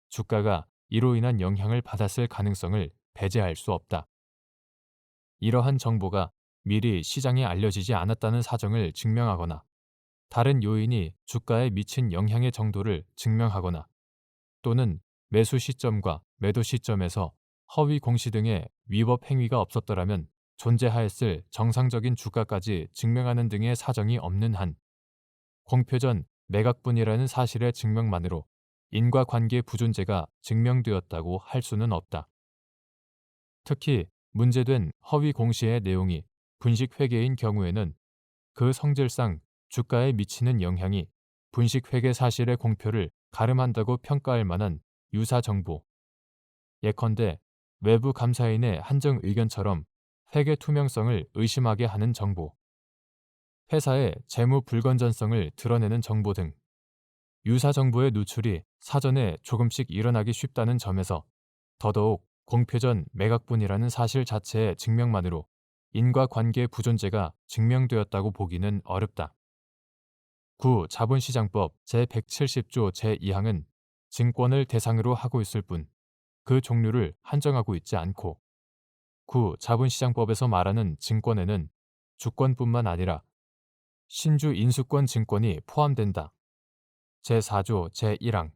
S1: 주가가 이로 인한 영향을 받았을 가능성을 배제할 수 없다. 이러한 정보가 미리 시장에 알려지지 않았다는 사정을 증명하거나 다른 요인이 주가에 미친 영향의 정도를 증명하거나 또는 매수 시점과 매도 시점에서 허위 공시 등의 위법 행위가 없었더라면 존재하였을 정상적인 주가까지 증명하는 등의 사정이 없는 한 공표 전 매각분이라는 사실의 증명만으로 인과관계 부존재가 증명되었다고 할 수는 없다. 특히 문제된 허위 공시의 내용이 분식회계인 경우에는 그 성질상 주가에 미치는 영향이 분식회계 사실의 공표를 가름한다고 평가할 만한 유사 정보, 예컨대 외부 감사인의 한정 의견처럼 회계 투명성을 의심하게 하는 정보, 회사의 재무 불건전성을 드러내는 정보 등 유사 정보의 누출이 사전에 조금씩 일어나기 쉽다는 점에서 더더욱 공표 전 매각분이라는 사실 자체의 증명만으로 인과관계 부존재가 증명되었다고 보기는 어렵다. 9. 자본시장법 제170조 제2항은 증권을 대상으로 하고 있을 뿐 그 종류를 한정하고 있지 않고 9. 자본시장법에서 말하는 증권에는 주권뿐만 아니라 신주 인수권 증권이 포함된다. 제4조 제1항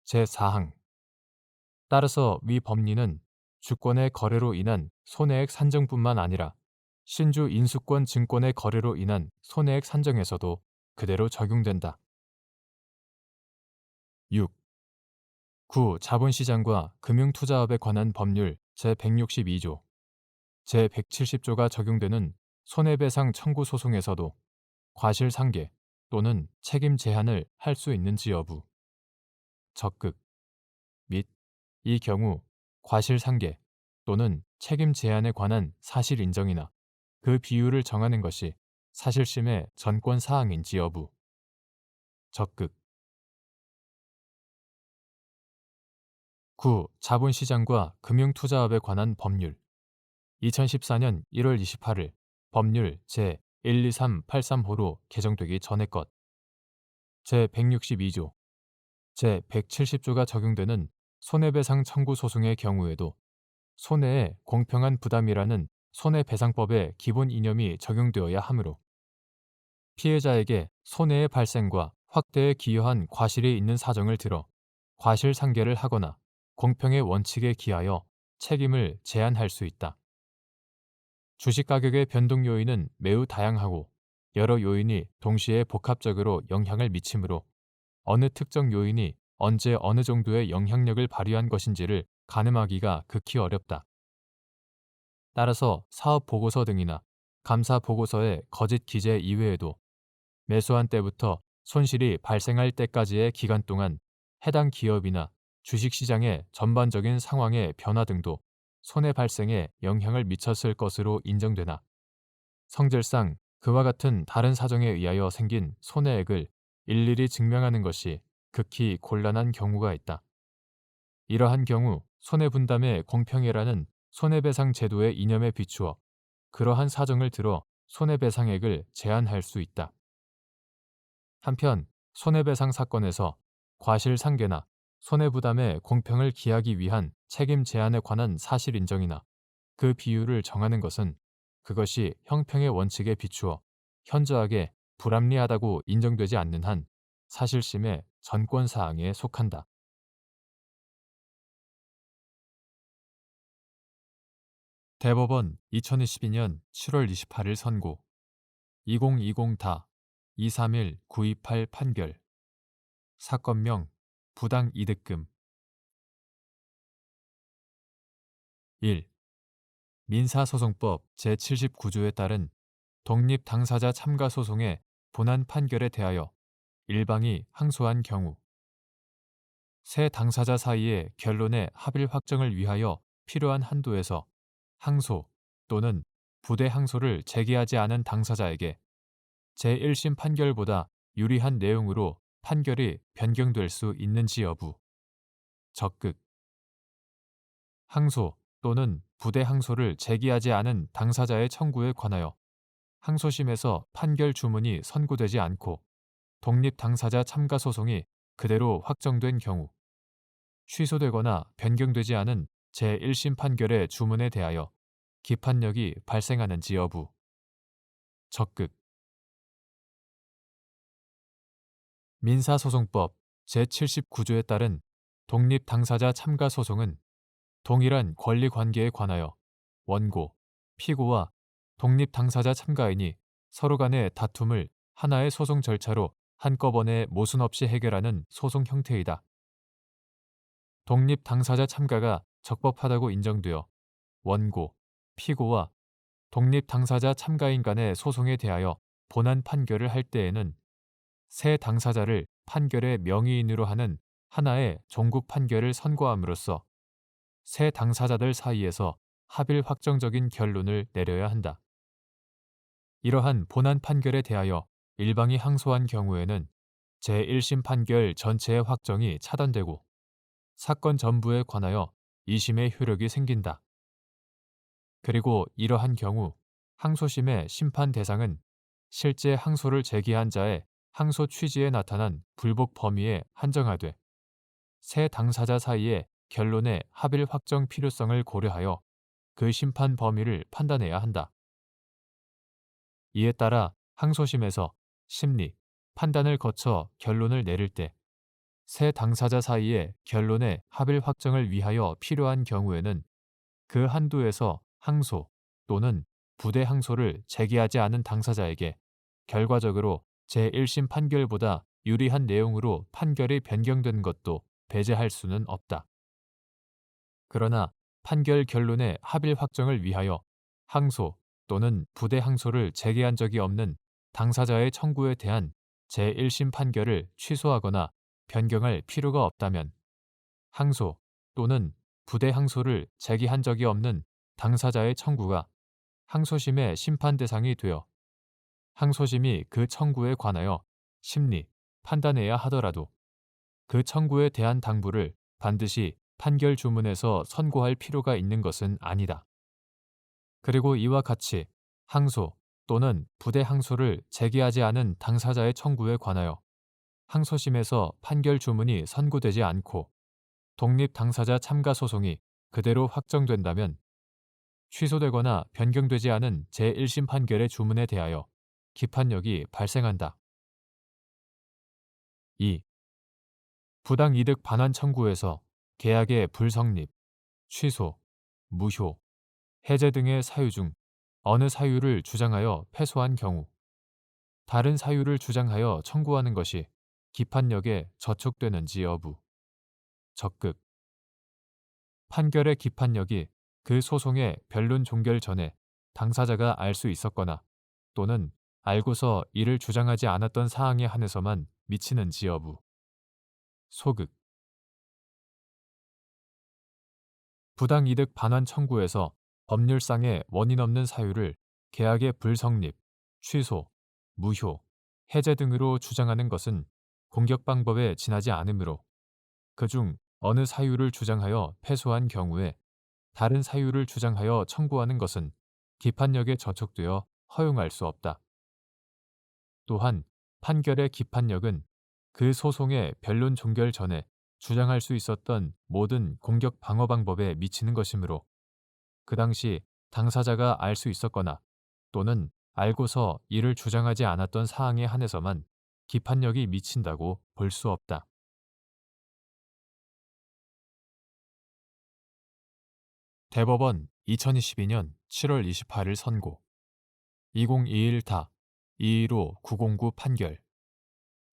S1: 제4항 따라서 위 법리는 주권의 거래로 인한 손해액 산정뿐만 아니라 신주 인수권 증권의 거래로 인한 손해액 산정에서도 그대로 적용된다. 6. 9. 자본시장과 금융투자업에 관한 법률 제162조, 제170조가 적용되는 손해배상 청구 소송에서도 과실상계 또는 책임 제한을 할 수 있는지 여부, 적극 및 이 경우 과실상계 또는 책임 제한에 관한 사실 인정이나 그 비율을 정하는 것이 사실심의 전권 사항인지 여부, 적극. 9. 자본시장과 금융투자업에 관한 법률 2014년 1월 28일 법률 제12383호로 개정되기 전의 것 제162조, 제170조가 적용되는 손해배상 청구 소송의 경우에도 손해의 공평한 부담이라는 손해배상법의 기본 이념이 적용되어야 하므로 피해자에게 손해의 발생과 확대에 기여한 과실이 있는 사정을 들어 과실상계를 하거나 공평의 원칙에 기하여 책임을 제한할 수 있다. 주식 가격의 변동 요인은 매우 다양하고 여러 요인이 동시에 복합적으로 영향을 미치므로 어느 특정 요인이 언제 어느 정도의 영향력을 발휘한 것인지를 가늠하기가 극히 어렵다. 따라서 사업 보고서 등이나 감사 보고서의 거짓 기재 이외에도 매수한 때부터 손실이 발생할 때까지의 기간 동안 해당 기업이나 주식시장의 전반적인 상황의 변화 등도 손해 발생에 영향을 미쳤을 것으로 인정되나 성질상 그와 같은 다른 사정에 의하여 생긴 손해액을 일일이 증명하는 것이 극히 곤란한 경우가 있다. 이러한 경우 손해분담의 공평이라는 손해배상 제도의 이념에 비추어 그러한 사정을 들어 손해배상액을 제한할 수 있다. 한편 손해배상 사건에서 과실상계나 손해부담의 공평을 기하기 위한 책임 제한에 관한 사실 인정이나 그 비율을 정하는 것은 그것이 형평의 원칙에 비추어 현저하게 불합리하다고 인정되지 않는 한 사실심의 전권사항에 속한다. 대법원 2022년 7월 28일 선고 2020다 231-928 판결 사건명 부당이득금 1. 민사소송법 제79조에 따른 독립당사자 참가소송의 본안 판결에 대하여 일방이 항소한 경우 세 당사자 사이의 결론의 합일 확정을 위하여 필요한 한도에서 항소 또는 부대 항소를 제기하지 않은 당사자에게 제1심 판결보다 유리한 내용으로 판결이 변경될 수 있는지 여부 적극 항소 또는 부대 항소를 제기하지 않은 당사자의 청구에 관하여 항소심에서 판결 주문이 선고되지 않고 독립 당사자 참가 소송이 그대로 확정된 경우 취소되거나 변경되지 않은 제1심 판결의 주문에 대하여 기판력이 발생하는지 여부 적극 민사소송법 제79조에 따른 독립 당사자 참가 소송은 동일한 권리 관계에 관하여 원고, 피고와 독립 당사자 참가인이 서로 간의 다툼을 하나의 소송 절차로 한꺼번에 모순 없이 해결하는 소송 형태이다. 독립 당사자 참가가 적법하다고 인정되어 원고, 피고와 독립 당사자 참가인 간의 소송에 대하여 본안 판결을 할 때에는 세 당사자를 판결의 명의인으로 하는 하나의 종국 판결을 선고함으로써 세 당사자들 사이에서 합일 확정적인 결론을 내려야 한다. 이러한 본안 판결에 대하여 일방이 항소한 경우에는 제1심 판결 전체의 확정이 차단되고 사건 전부에 관하여 2심의 효력이 생긴다. 그리고 이러한 경우 항소심의 심판 대상은 실제 항소를 제기한 자의 항소 취지에 나타난 불복 범위에 한정하되 세 당사자 사이의 결론의 합일 확정 필요성을 고려하여 그 심판 범위를 판단해야 한다. 이에 따라 항소심에서 심리, 판단을 거쳐 결론을 내릴 때 세 당사자 사이의 결론의 합일 확정을 위하여 필요한 경우에는 그 한도에서 항소 또는 부대 항소를 제기하지 않은 당사자에게 결과적으로 제1심 판결보다 유리한 내용으로 판결이 변경된 것도 배제할 수는 없다. 그러나 판결 결론의 합일 확정을 위하여 항소 또는 부대 항소를 제기한 적이 없는 당사자의 청구에 대한 제1심 판결을 취소하거나 변경할 필요가 없다면 항소 또는 부대 항소를 제기한 적이 없는 당사자의 청구가 항소심의 심판 대상이 되어 항소심이 그 청구에 관하여 심리, 판단해야 하더라도 그 청구에 대한 당부를 반드시 판결 주문에서 선고할 필요가 있는 것은 아니다. 그리고 이와 같이 항소 또는 부대 항소를 제기하지 않은 당사자의 청구에 관하여 항소심에서 판결 주문이 선고되지 않고 독립 당사자 참가 소송이 그대로 확정된다면 취소되거나 변경되지 않은 제1심 판결의 주문에 대하여 기판력이 발생한다. 2. 부당이득 반환 청구에서 계약의 불성립, 취소, 무효, 해제 등의 사유 중 어느 사유를 주장하여 패소한 경우 다른 사유를 주장하여 청구하는 것이 기판력에 저촉되는지 여부. 적극. 판결의 기판력이 그 소송의 변론 종결 전에 당사자가 알 수 있었거나 또는 알고서 이를 주장하지 않았던 사항에 한해서만 미치는지 여부. 소극. 부당이득 반환 청구에서 법률상의 원인 없는 사유를 계약의 불성립, 취소, 무효, 해제 등으로 주장하는 것은 공격 방법에 지나지 않으므로 그중 어느 사유를 주장하여 패소한 경우에 다른 사유를 주장하여 청구하는 것은 기판력에 저촉되어 허용할 수 없다. 또한 판결의 기판력은 그 소송의 변론 종결 전에 주장할 수 있었던 모든 공격 방어 방법에 미치는 것이므로 그 당시 당사자가 알 수 있었거나 또는 알고서 이를 주장하지 않았던 사항에 한해서만 기판력이 미친다고 볼 수 없다. 대법원 2022년 7월 28일 선고 2021타 215-909 판결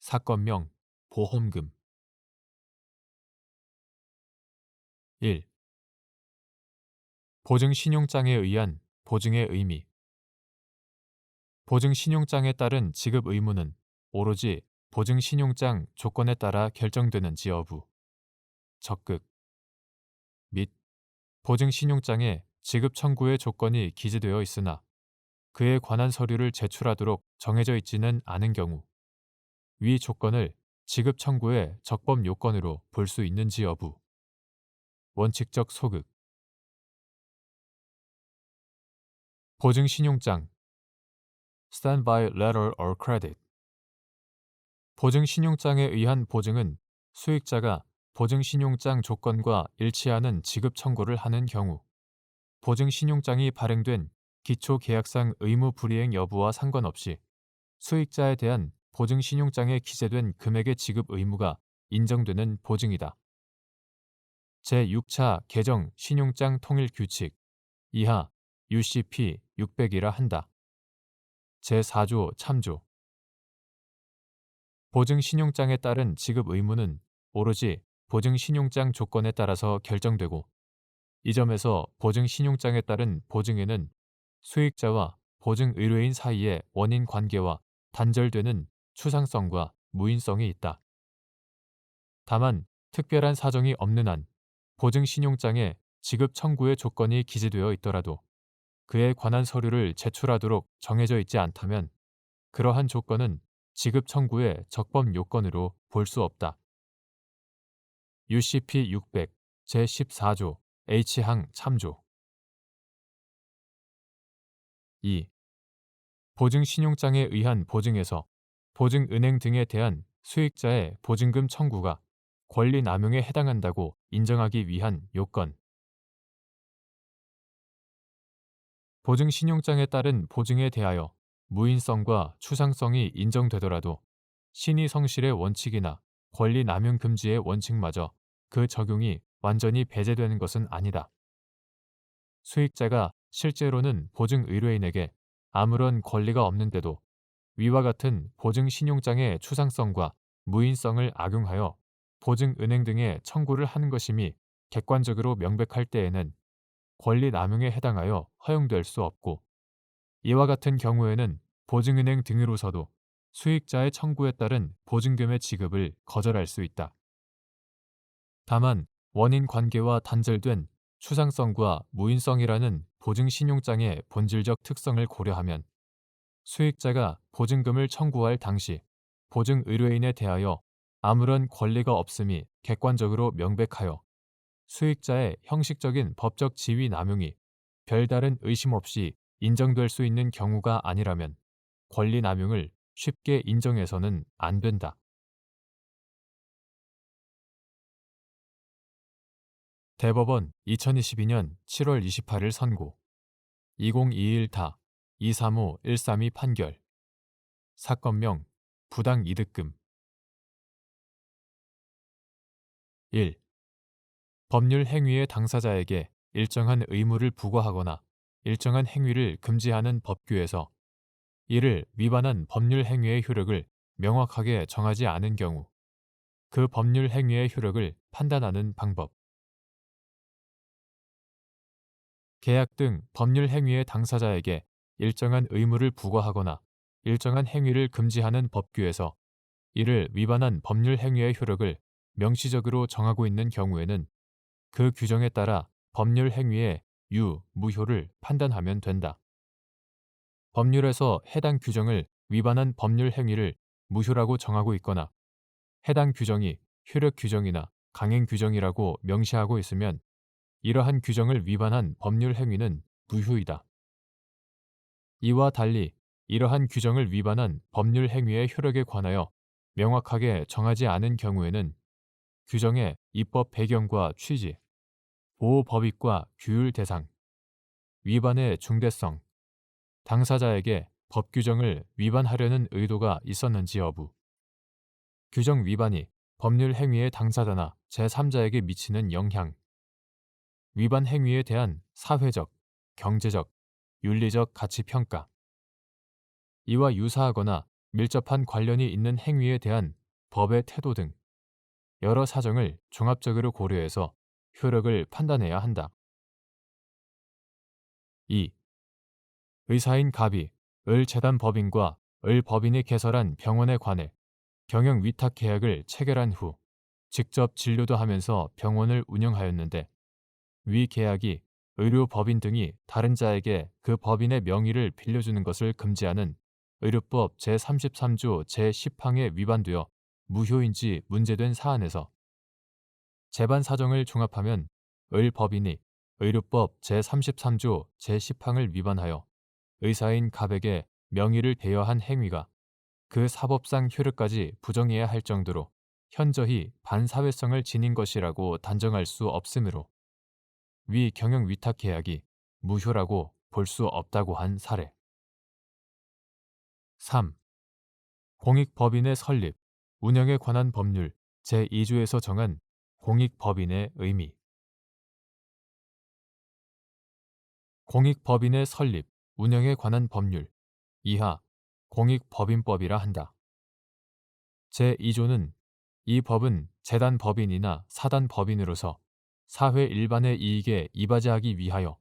S1: 사건명 보험금 1. 보증 신용장에 의한 보증의 의미 보증 신용장에 따른 지급 의무는 오로지 보증 신용장 조건에 따라 결정되는지 여부 적극 및 보증 신용장에 지급 청구의 조건이 기재되어 있으나 그에 관한 서류를 제출하도록 정해져 있지는 않은 경우 위 조건을 지급 청구의 적법 요건으로 볼 수 있는지 여부 원칙적 소극 보증 신용장 Standby Letter or Credit 보증 신용장에 의한 보증은 수익자가 보증 신용장 조건과 일치하는 지급 청구를 하는 경우 보증 신용장이 발행된 기초 계약상 의무 불이행 여부와 상관없이 수익자에 대한 보증 신용장에 기재된 금액의 지급 의무가 인정되는 보증이다. 제6차 개정 신용장 통일 규칙 이하 UCP 600이라 한다. 제4조 참조 보증 신용장에 따른 지급 의무는 오로지 보증 신용장 조건에 따라서 결정되고 이 점에서 보증 신용장에 따른 보증에는 수익자와 보증 의뢰인 사이의 원인 관계와 단절되는 추상성과 무인성이 있다. 다만 특별한 사정이 없는 한 보증 신용장에 지급 청구의 조건이 기재되어 있더라도 그에 관한 서류를 제출하도록 정해져 있지 않다면 그러한 조건은 지급 청구의 적법 요건으로 볼 수 없다. UCP 600 제14조 H항 참조 2. 보증 신용장에 의한 보증에서 보증은행 등에 대한 수익자의 보증금 청구가 권리 남용에 해당한다고 인정하기 위한 요건 보증 신용장에 따른 보증에 대하여 무인성과 추상성이 인정되더라도 신의 성실의 원칙이나 권리 남용 금지의 원칙마저 그 적용이 완전히 배제되는 것은 아니다. 수익자가 실제로는 보증 의뢰인에게 아무런 권리가 없는데도 위와 같은 보증 신용장의 추상성과 무인성을 악용하여 보증은행 등의 청구를 하는 것임이 객관적으로 명백할 때에는 권리 남용에 해당하여 허용될 수 없고 이와 같은 경우에는 보증은행 등으로서도 수익자의 청구에 따른 보증금의 지급을 거절할 수 있다. 다만 원인 관계와 단절된 추상성과 무인성이라는 보증 신용장의 본질적 특성을 고려하면 수익자가 보증금을 청구할 당시 보증 의뢰인에 대하여 아무런 권리가 없음이 객관적으로 명백하여 수익자의 형식적인 법적 지위 남용이 별다른 의심 없이 인정될 수 있는 경우가 아니라면 권리 남용을 쉽게 인정해서는 안 된다. 대법원 2022년 7월 28일 선고 2021타 235-132 판결 사건명 부당이득금 1. 법률 행위의 당사자에게 일정한 의무를 부과하거나 일정한 행위를 금지하는 법규에서 이를 위반한 법률 행위의 효력을 명확하게 정하지 않은 경우 그 법률 행위의 효력을 판단하는 방법. 계약 등 법률 행위의 당사자에게 일정한 의무를 부과하거나 일정한 행위를 금지하는 법규에서 이를 위반한 법률 행위의 효력을 명시적으로 정하고 있는 경우에는 그 규정에 따라 법률 행위의 무효를 판단하면 된다. 법률에서 해당 규정을 위반한 법률 행위를 무효라고 정하고 있거나 해당 규정이 효력 규정이나 강행 규정이라고 명시하고 있으면 이러한 규정을 위반한 법률 행위는 무효이다. 이와 달리 이러한 규정을 위반한 법률 행위의 효력에 관하여 명확하게 정하지 않은 경우에는 규정의 입법 배경과 취지, 보호 법익과 규율 대상, 위반의 중대성, 당사자에게 법 규정을 위반하려는 의도가 있었는지 여부, 규정 위반이 법률 행위의 당사자나 제3자에게 미치는 영향, 위반 행위에 대한 사회적, 경제적, 윤리적 가치 평가, 이와 유사하거나 밀접한 관련이 있는 행위에 대한 법의 태도 등 여러 사정을 종합적으로 고려해서 효력을 판단해야 한다. 2. 의사인 갑이 을 재단 법인과 을 법인이 개설한 병원에 관해 경영 위탁 계약을 체결한 후 직접 진료도 하면서 병원을 운영하였는데 위 계약이 의료 법인 등이 다른 자에게 그 법인의 명의를 빌려주는 것을 금지하는 의료법 제33조 제10항에 위반되어 무효인지 문제된 사안에서 재반 사정을 종합하면 을 법인이 의료법 제33조 제10항을 위반하여 의사인 갑에게 명의를 대여한 행위가 그 사법상 효력까지 부정해야 할 정도로 현저히 반사회성을 지닌 것이라고 단정할 수 없으므로 위 경영 위탁 계약이 무효라고 볼 수 없다고 한 사례. 3. 공익법인의 설립, 운영에 관한 법률 제2조에서 정한 공익법인의 의미. 공익법인의 설립, 운영에 관한 법률 이하 공익법인법이라 한다. 제2조는 이 법은 재단 법인이나 사단 법인으로서 사회 일반의 이익에 이바지하기 위하여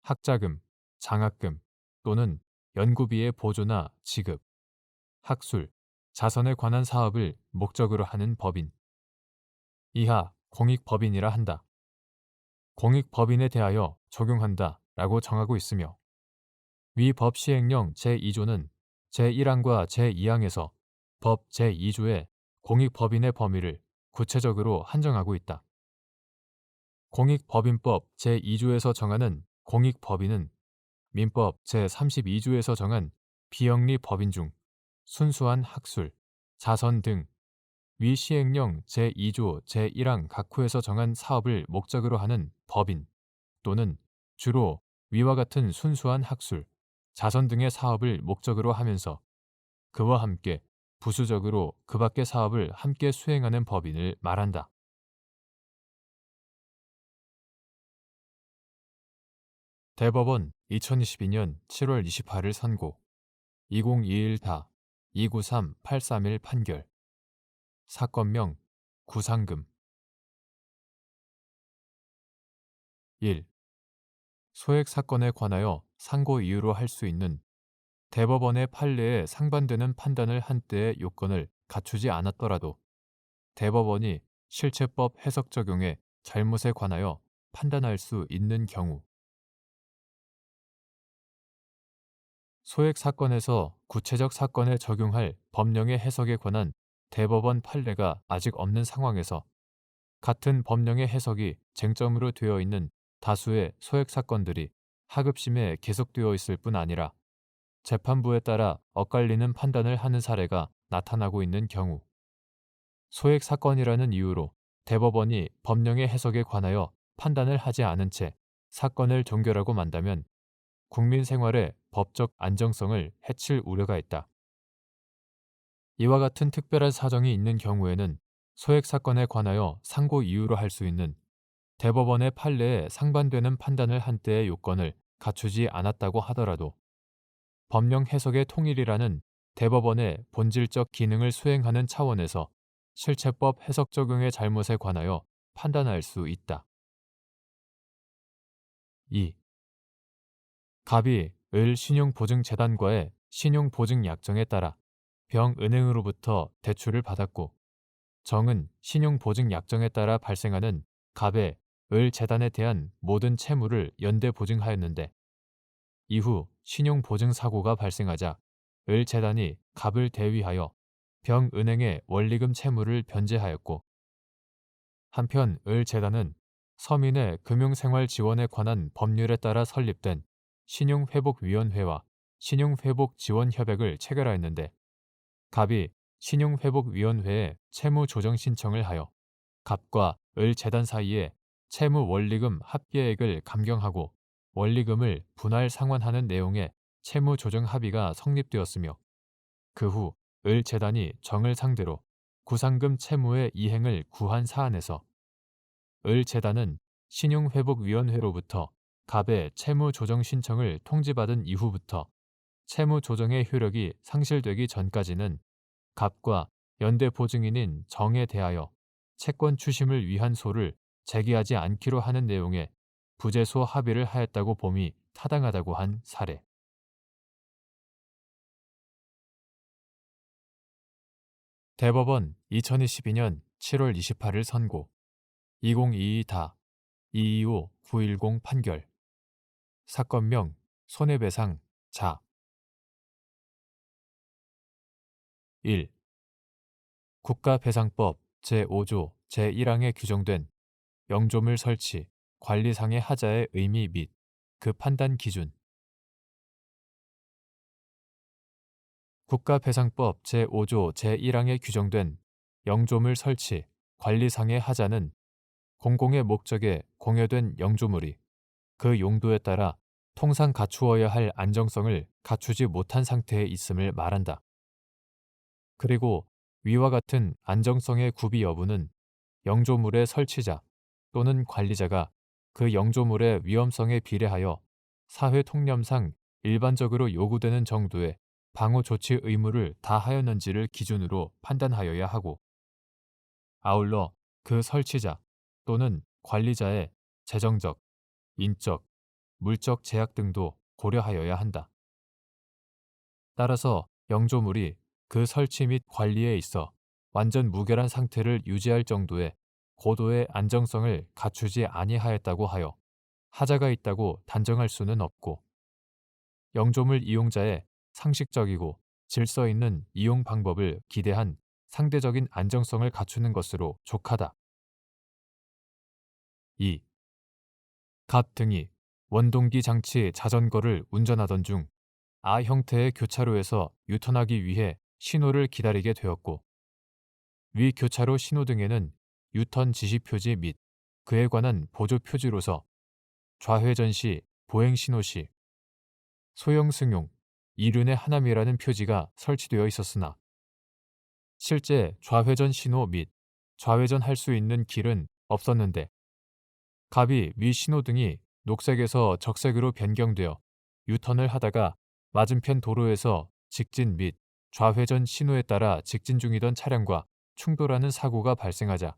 S1: 학자금, 장학금 또는 연구비의 보조나 지급, 학술, 자선에 관한 사업을 목적으로 하는 법인 이하 공익법인이라 한다. 공익법인에 대하여 적용한다 라고 정하고 있으며 위 법 시행령 제2조는 제1항과 제2항에서 법 제2조의 공익법인의 범위를 구체적으로 한정하고 있다. 공익법인법 제2조에서 정하는 공익법인은 민법 제32조에서 정한 비영리 법인 중 순수한 학술, 자선 등 위 시행령 제2조 제1항 각호에서 정한 사업을 목적으로 하는 법인 또는 주로 위와 같은 순수한 학술, 자선 등의 사업을 목적으로 하면서 그와 함께 부수적으로 그 밖의 사업을 함께 수행하는 법인을 말한다. 대법원 2022년 7월 28일 선고 2021다 293-831 판결 사건명 구상금 1. 소액 사건에 관하여 상고 이유로 할 수 있는 대법원의 판례에 상반되는 판단을 한 때의 요건을 갖추지 않았더라도 대법원이 실체법 해석 적용의 잘못에 관하여 판단할 수 있는 경우 소액 사건에서 구체적 사건에 적용할 법령의 해석에 관한 대법원 판례가 아직 없는 상황에서 같은 법령의 해석이 쟁점으로 되어 있는 다수의 소액 사건들이 하급심에 계속되어 있을 뿐 아니라 재판부에 따라 엇갈리는 판단을 하는 사례가 나타나고 있는 경우 소액 사건이라는 이유로 대법원이 법령의 해석에 관하여 판단을 하지 않은 채 사건을 종결하고 만다면 국민 생활의 법적 안정성을 해칠 우려가 있다. 이와 같은 특별한 사정이 있는 경우에는 소액 사건에 관하여 상고 이유로 할 수 있는 대법원의 판례에 상반되는 판단을 한 때의 요건을 갖추지 않았다고 하더라도 법령 해석의 통일이라는 대법원의 본질적 기능을 수행하는 차원에서 실체법 해석 적용의 잘못에 관하여 판단할 수 있다. 2. 갑이 을 신용보증재단과의 신용보증약정에 따라 병은행으로부터 대출을 받았고 정은 신용보증약정에 따라 발생하는 갑의 을 재단에 대한 모든 채무를 연대 보증하였는데 이후 신용보증사고가 발생하자 을 재단이 갑을 대위하여 병은행의 원리금 채무를 변제하였고 한편 을 재단은 서민의 금융생활 지원에 관한 법률에 따라 설립된 신용회복위원회와 신용회복지원협약을 체결하였는데 갑이 신용회복위원회에 채무조정 신청을 하여 갑과 을 재단 사이에 채무 원리금 합계액을 감경하고 원리금을 분할 상환하는 내용의 채무조정 합의가 성립되었으며 그 후 을 재단이 정을 상대로 구상금 채무의 이행을 구한 사안에서 을 재단은 신용회복위원회로부터 갑의 채무조정 신청을 통지받은 이후부터 채무조정의 효력이 상실되기 전까지는 갑과 연대 보증인인 정에 대하여 채권 추심을 위한 소를 제기하지 않기로 하는 내용의 부재소 합의를 하였다고 봄이 타당하다고 한 사례. 대법원 2022년 7월 28일 선고 2022다 225-910 판결 사건명 손해배상 자 1. 국가배상법 제5조 제1항에 규정된 영조물 설치, 관리상의 하자의 의미 및 그 판단 기준 국가배상법 제5조 제1항에 규정된 영조물 설치, 관리상의 하자는 공공의 목적에 공여된 영조물이 그 용도에 따라 통상 갖추어야 할 안정성을 갖추지 못한 상태에 있음을 말한다. 그리고 위와 같은 안정성의 구비 여부는 영조물의 설치자 또는 관리자가 그 영조물의 위험성에 비례하여 사회 통념상 일반적으로 요구되는 정도의 방호 조치 의무를 다하였는지를 기준으로 판단하여야 하고 아울러 그 설치자 또는 관리자의 재정적, 인적, 물적 제약 등도 고려하여야 한다. 따라서 영조물이 그 설치 및 관리에 있어 완전 무결한 상태를 유지할 정도의 고도의 안정성을 갖추지 아니하였다고 하여 하자가 있다고 단정할 수는 없고 영조물 이용자의 상식적이고 질서 있는 이용 방법을 기대한 상대적인 안정성을 갖추는 것으로 족하다. 2. 갑 등이 원동기 장치 자전거를 운전하던 중 아 형태의 교차로에서 유턴하기 위해 신호를 기다리게 되었고 위 교차로 신호등에는 유턴 지시 표지 및 그에 관한 보조 표지로서 좌회전 시, 보행 신호 시, 소형 승용, 이륜의 하남이라는 표지가 설치되어 있었으나 실제 좌회전 신호 및 좌회전할 수 있는 길은 없었는데 갑이 위 신호등이 녹색에서 적색으로 변경되어 유턴을 하다가 맞은편 도로에서 직진 및 좌회전 신호에 따라 직진 중이던 차량과 충돌하는 사고가 발생하자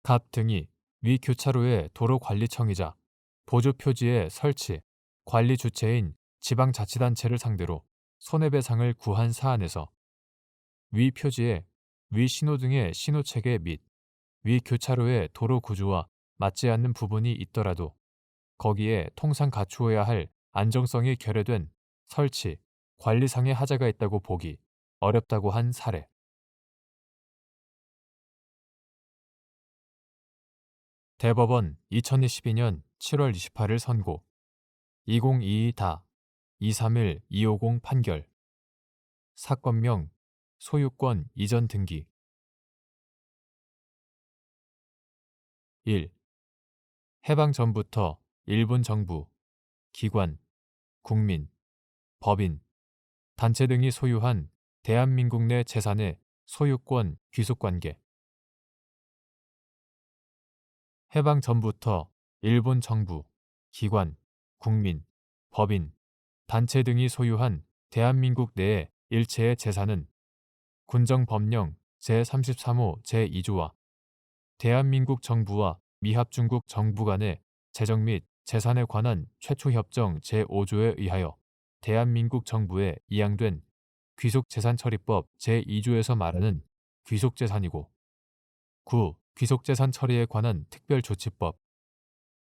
S1: 갑 등이 위 교차로의 도로관리청이자 보조 표지의 설치, 관리 주체인 지방자치단체를 상대로 손해배상을 구한 사안에서 위 표지에 위 신호등의 신호체계 및 위 교차로의 도로 구조와 맞지 않는 부분이 있더라도 거기에 통상 갖추어야 할 안정성이 결여된 설치, 관리상의 하자가 있다고 보기 어렵다고 한 사례. 대법원 2022년 7월 28일 선고 2022다 231-250 판결 사건명 소유권 이전 등기 1. 해방 전부터 일본 정부, 기관, 국민, 법인, 단체 등이 소유한 대한민국 내 재산의 소유권 귀속관계. 해방 전부터 일본 정부, 기관, 국민, 법인, 단체 등이 소유한 대한민국 내의 일체의 재산은 군정법령 제33호 제2조와 대한민국 정부와 미합중국 정부 간의 재정 및 재산에 관한 최초협정 제5조에 의하여 대한민국 정부에 이양된 귀속재산처리법 제2조에서 말하는 귀속재산이고 9. 귀속재산 처리에 관한 특별조치법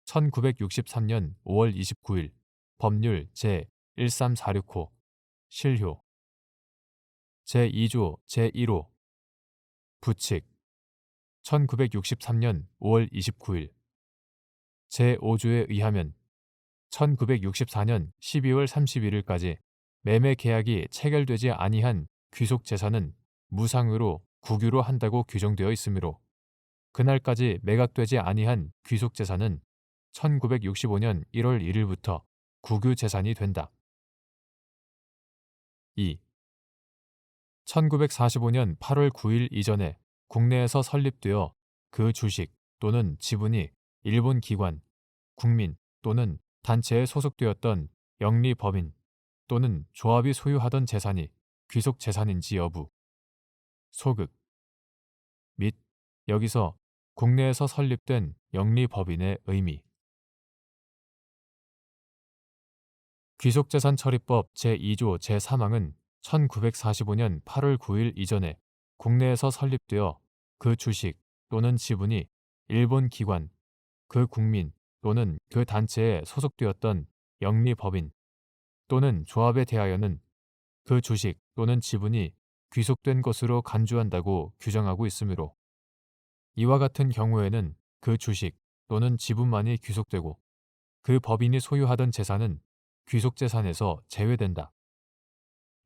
S1: 1963년 5월 29일 법률 제1346호 실효 제2조 제1호 부칙 1963년 5월 29일 제5조에 의하면 1964년 12월 31일까지 매매 계약이 체결되지 아니한 귀속재산은 무상으로 국유로 한다고 규정되어 있으므로 그날까지 매각되지 아니한 귀속재산은 1965년 1월 1일부터 국유재산이 된다. 2. 1945년 8월 9일 이전에 국내에서 설립되어 그 주식 또는 지분이 일본 기관, 국민 또는 단체에 소속되었던 영리법인 또는 조합이 소유하던 재산이 귀속재산인지 여부, 소극 및 여기서 국내에서 설립된 영리법인의 의미. 귀속재산처리법 제2조 제3항은 1945년 8월 9일 이전에 국내에서 설립되어 그 주식 또는 지분이 일본 기관, 그 국민 또는 그 단체에 소속되었던 영리법인 또는 조합에 대하여는 그 주식 또는 지분이 귀속된 것으로 간주한다고 규정하고 있으므로 이와 같은 경우에는 그 주식 또는 지분만이 귀속되고 그 법인이 소유하던 재산은 귀속재산에서 제외된다.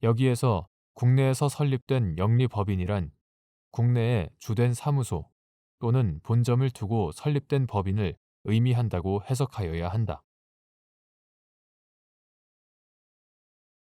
S1: 여기에서 국내에서 설립된 영리법인이란 국내에 주된 사무소 또는 본점을 두고 설립된 법인을 의미한다고 해석하여야 한다.